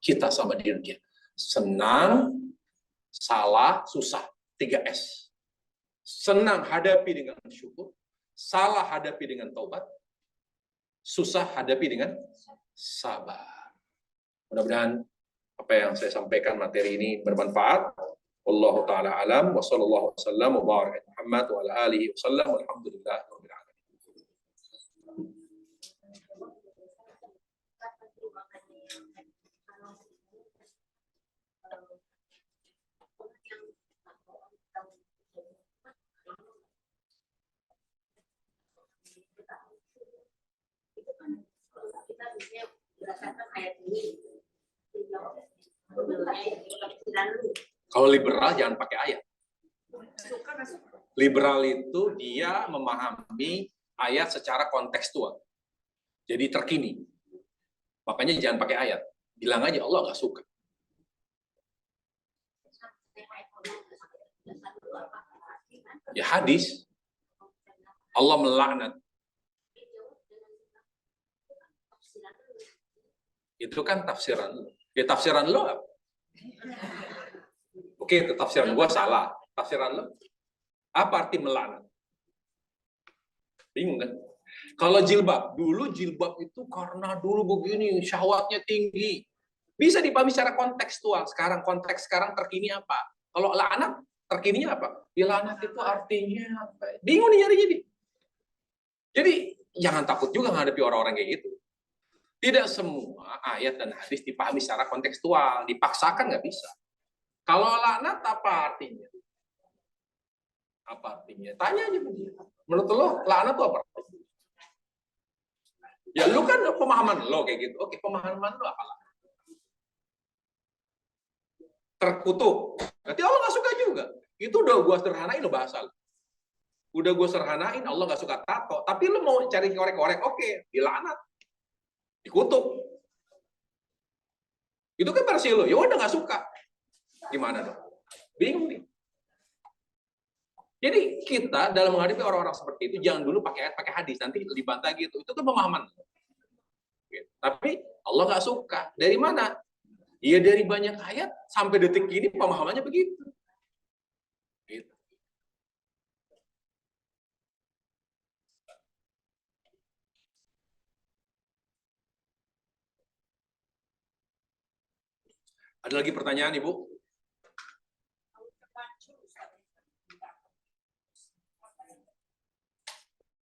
Kita sama dirinya. Senang, salah, susah. 3S. Senang hadapi dengan syukur. Salah hadapi dengan taubat. Susah hadapi dengan sabar. Mudah-mudahan apa yang saya sampaikan materi ini bermanfaat. Wallahu taala alam wa sallallahu wasallam wa baraka Muhammad wa ala alihi wasallam walhamdulillah rabbil alamin. Kita bisa berdasarkan ayat ini. Kalau liberal jangan pakai ayat. Liberal itu dia memahami ayat secara kontekstual. Jadi terkini. Makanya jangan pakai ayat. Bilang aja Allah nggak suka. Ya hadis. Allah melaknat. Itu kan tafsiran lo. Ya tafsiran lo apa? Oke, tafsiran gua salah. Tafsiran lo apa arti melaknat? Bingung kan? Kalau jilbab, dulu jilbab itu karena dulu begini syahwatnya tinggi. Bisa dipahami secara kontekstual. Sekarang konteks sekarang terkini apa? Kalau laknat terkininya apa? Ya laknat itu artinya apa? Bingung nih nyari jadi. Jadi jangan takut juga menghadapi orang-orang kayak gitu. Tidak semua ayat dan hadis dipahami secara kontekstual, dipaksakan nggak bisa. Kalau laknat apa artinya? Apa artinya? Tanya aja dia. Menurut lo laknat itu apa artinya? Ya lu kan pemahaman lo kayak gitu. Oke, pemahaman lo apa laknat? Terkutuk. Berarti Allah nggak suka juga. Itu udah gua sederhanain lo bahasa lo. Udah gua sederhanain Allah nggak suka tato. Tapi lo mau cari korek-korek, oke, dilaknat. Dikutuk. Itu kan versi lo. Ya udah nggak suka. Gimana dong? Bingung nih. Jadi kita dalam menghadapi orang-orang seperti itu jangan dulu pakai ayat, pakai hadis, nanti dibantah gitu. Itu kan pemahaman. Tapi Allah nggak suka. Dari mana? Ya dari banyak ayat sampai detik ini pemahamannya begitu. Gitu. Ada lagi pertanyaan, Ibu?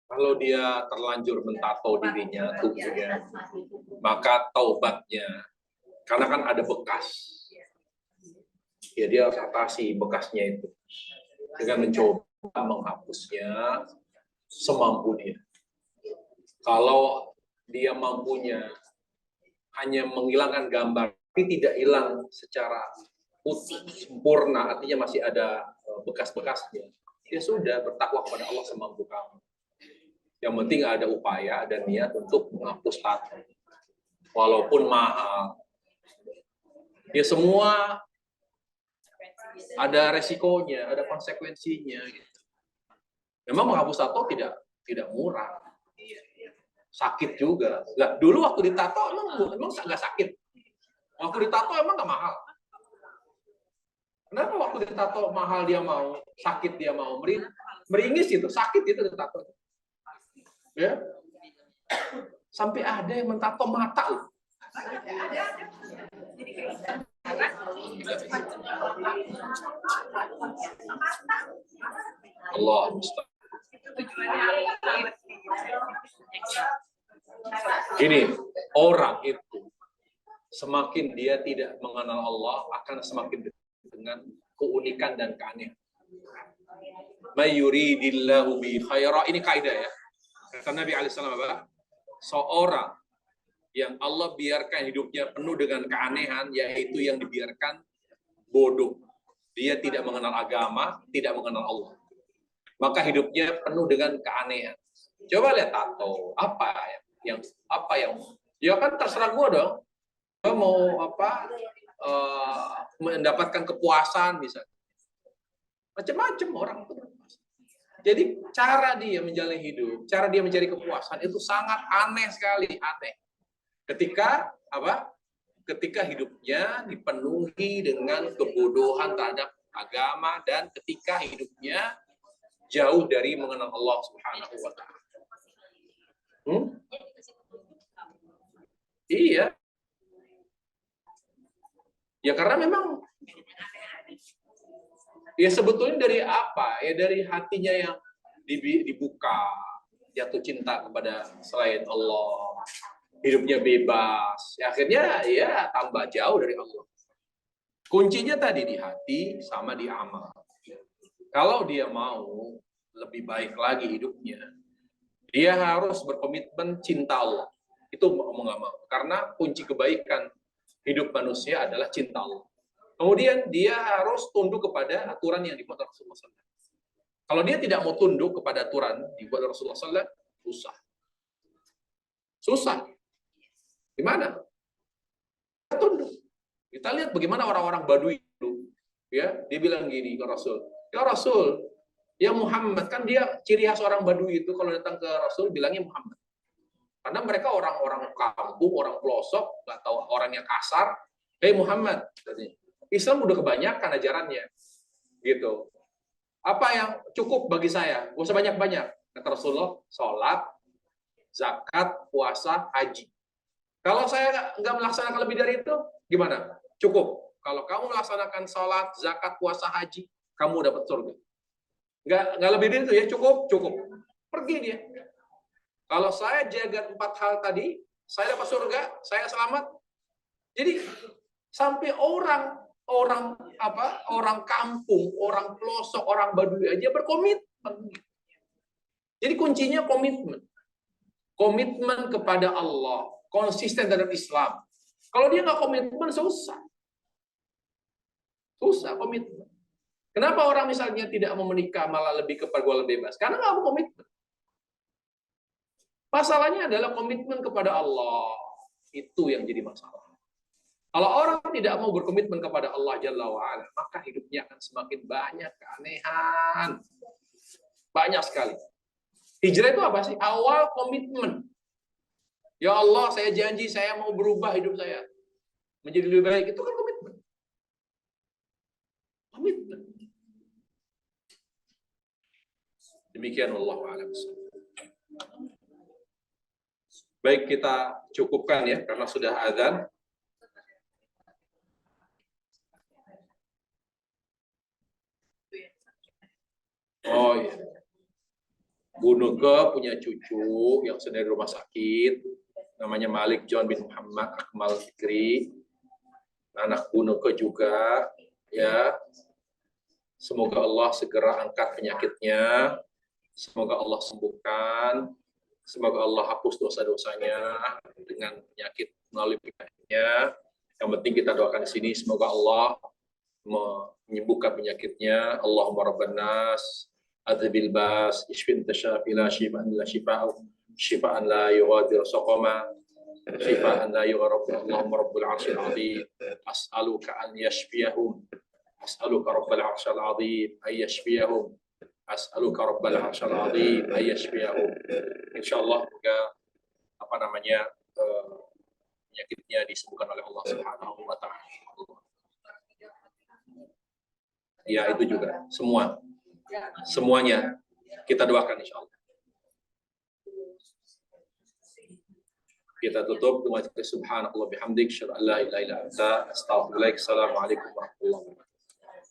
Kalau dia terlanjur mentato dirinya, tubuhnya, maka taubatnya, karena kan ada bekas, ya dia harus atasi bekasnya itu dengan mencoba menghapusnya semampu dia. Kalau dia mampunya hanya menghilangkan gambar tapi tidak hilang secara sempurna, artinya masih ada bekas-bekasnya, ya sudah, bertakwa kepada Allah semampu kamu. Yang penting ada upaya dan niat untuk menghapus tato, walaupun mahal. Ya semua ada resikonya, ada konsekuensinya. Gitu. Memang menghapus tato tidak murah, sakit juga. Nah, dulu waktu ditato emang nggak sakit. Waktu ditato emang nggak mahal. Kenapa waktu ditato mahal dia mau, sakit dia mau, meringis itu, sakit itu ditato. Ya, sampai ada yang mentato mata loh. Allah musta'an. Gini, orang itu semakin dia tidak mengenal Allah akan semakin dengan keunikan dan keanehan. May yuridillahu bi khaira, ini kaidah ya. Kata Nabi alaihissalam apa? Seorang yang Allah biarkan hidupnya penuh dengan keanehan, yaitu yang dibiarkan bodoh. Dia tidak mengenal agama, tidak mengenal Allah. Maka hidupnya penuh dengan keanehan. Coba lihat tato, apa yang ya kan terserah gua dong. Gua mau apa? Mendapatkan kepuasan misalnya. Macam-macam orang itu. Jadi cara dia menjalani hidup, cara dia mencari kepuasan itu sangat aneh sekali, aneh. Ketika apa? Ketika hidupnya dipenuhi dengan kebodohan terhadap agama dan ketika hidupnya jauh dari mengenal Allah Subhanahu wa taala. Iya. Ya karena memang ya sebetulnya dari apa? Ya dari hatinya yang dibuka, jatuh cinta kepada selain Allah, hidupnya bebas. Ya, akhirnya ya tambah jauh dari Allah. Kuncinya tadi di hati sama di amal. Kalau dia mau lebih baik lagi hidupnya, dia harus berkomitmen cinta Allah. Itu mau nggak mau. Karena kunci kebaikan hidup manusia adalah cinta Allah. Kemudian dia harus tunduk kepada aturan yang dibuat Rasulullah SAW. Kalau dia tidak mau tunduk kepada aturan dibuat Rasulullah SAW, susah. Susah. Gimana? Kita tunduk. Kita lihat bagaimana orang-orang Badui dulu. Ya, dia bilang gini ke Rasul. Ya Rasul, ya Muhammad, kan dia ciri khas orang Badui itu kalau datang ke Rasul bilangnya Muhammad. Karena mereka orang-orang kampung, orang pelosok, nggak tahu orangnya kasar. Hei Muhammad, Islam udah kebanyakan ajarannya, gitu. Apa yang cukup bagi saya? Gak usah banyak-banyak. Kata Rasulullah, sholat, zakat, puasa, haji. Kalau saya nggak melaksanakan lebih dari itu, gimana? Cukup. Kalau kamu melaksanakan sholat, zakat, puasa, haji, kamu dapat surga. Nggak lebih dari itu ya, cukup. Pergi dia. Kalau saya jaga 4 hal tadi, saya dapat surga, saya selamat. Jadi sampai orang kampung, orang pelosok, orang Badui aja berkomitmen. Jadi kuncinya komitmen. Komitmen kepada Allah, konsisten dalam Islam. Kalau dia nggak komitmen, susah. Susah komitmen. Kenapa orang misalnya tidak mau menikah, malah lebih ke pergaulan bebas? Karena nggak mau komitmen. Masalahnya adalah komitmen kepada Allah. Itu yang jadi masalah. Kalau orang tidak mau berkomitmen kepada Allah Jalla wa'ala, maka hidupnya akan semakin banyak keanehan. Banyak sekali. Hijrah itu apa sih? Awal komitmen. Ya Allah, saya janji saya mau berubah hidup saya. Menjadi lebih baik. Itu kan komitmen. Komitmen. Demikian Allah wa'ala. Baik, kita cukupkan ya, karena sudah azan. Oh iya. Bu Nuke punya cucu yang sedang di rumah sakit, namanya Malik John bin Muhammad Akmal Fikri. Anak Bu Nuke juga, ya. Semoga Allah segera angkat penyakitnya. Semoga Allah sembuhkan. Semoga Allah hapus dosa-dosanya dengan penyakit melalui penyakitnya. Yang penting kita doakan di sini semoga Allah menyembuhkan penyakitnya. Allahumma rabban nas adhibil bas ishfin tashafi la shifaan la shifaa shifaan la yughadiru saqama shifaan la yughadiru. Allahumma rabbul arsyil azim as'aluka an yashfiyahum as'aluka rabbal arsyil azim ay yashfiyahum as'aluka rabbal arsyil azim ay yashfiyahum. Insyaallah semoga penyakitnya disembuhkan oleh Allah Subhanahu wa taala. Ya, itu juga semuanya kita doakan insyaallah. Kita tutup dengan subhanallah bihamdik, syada la ilaha illa anta, astaghfiruka. Assalamualaikum warahmatullahi wabarakatuh.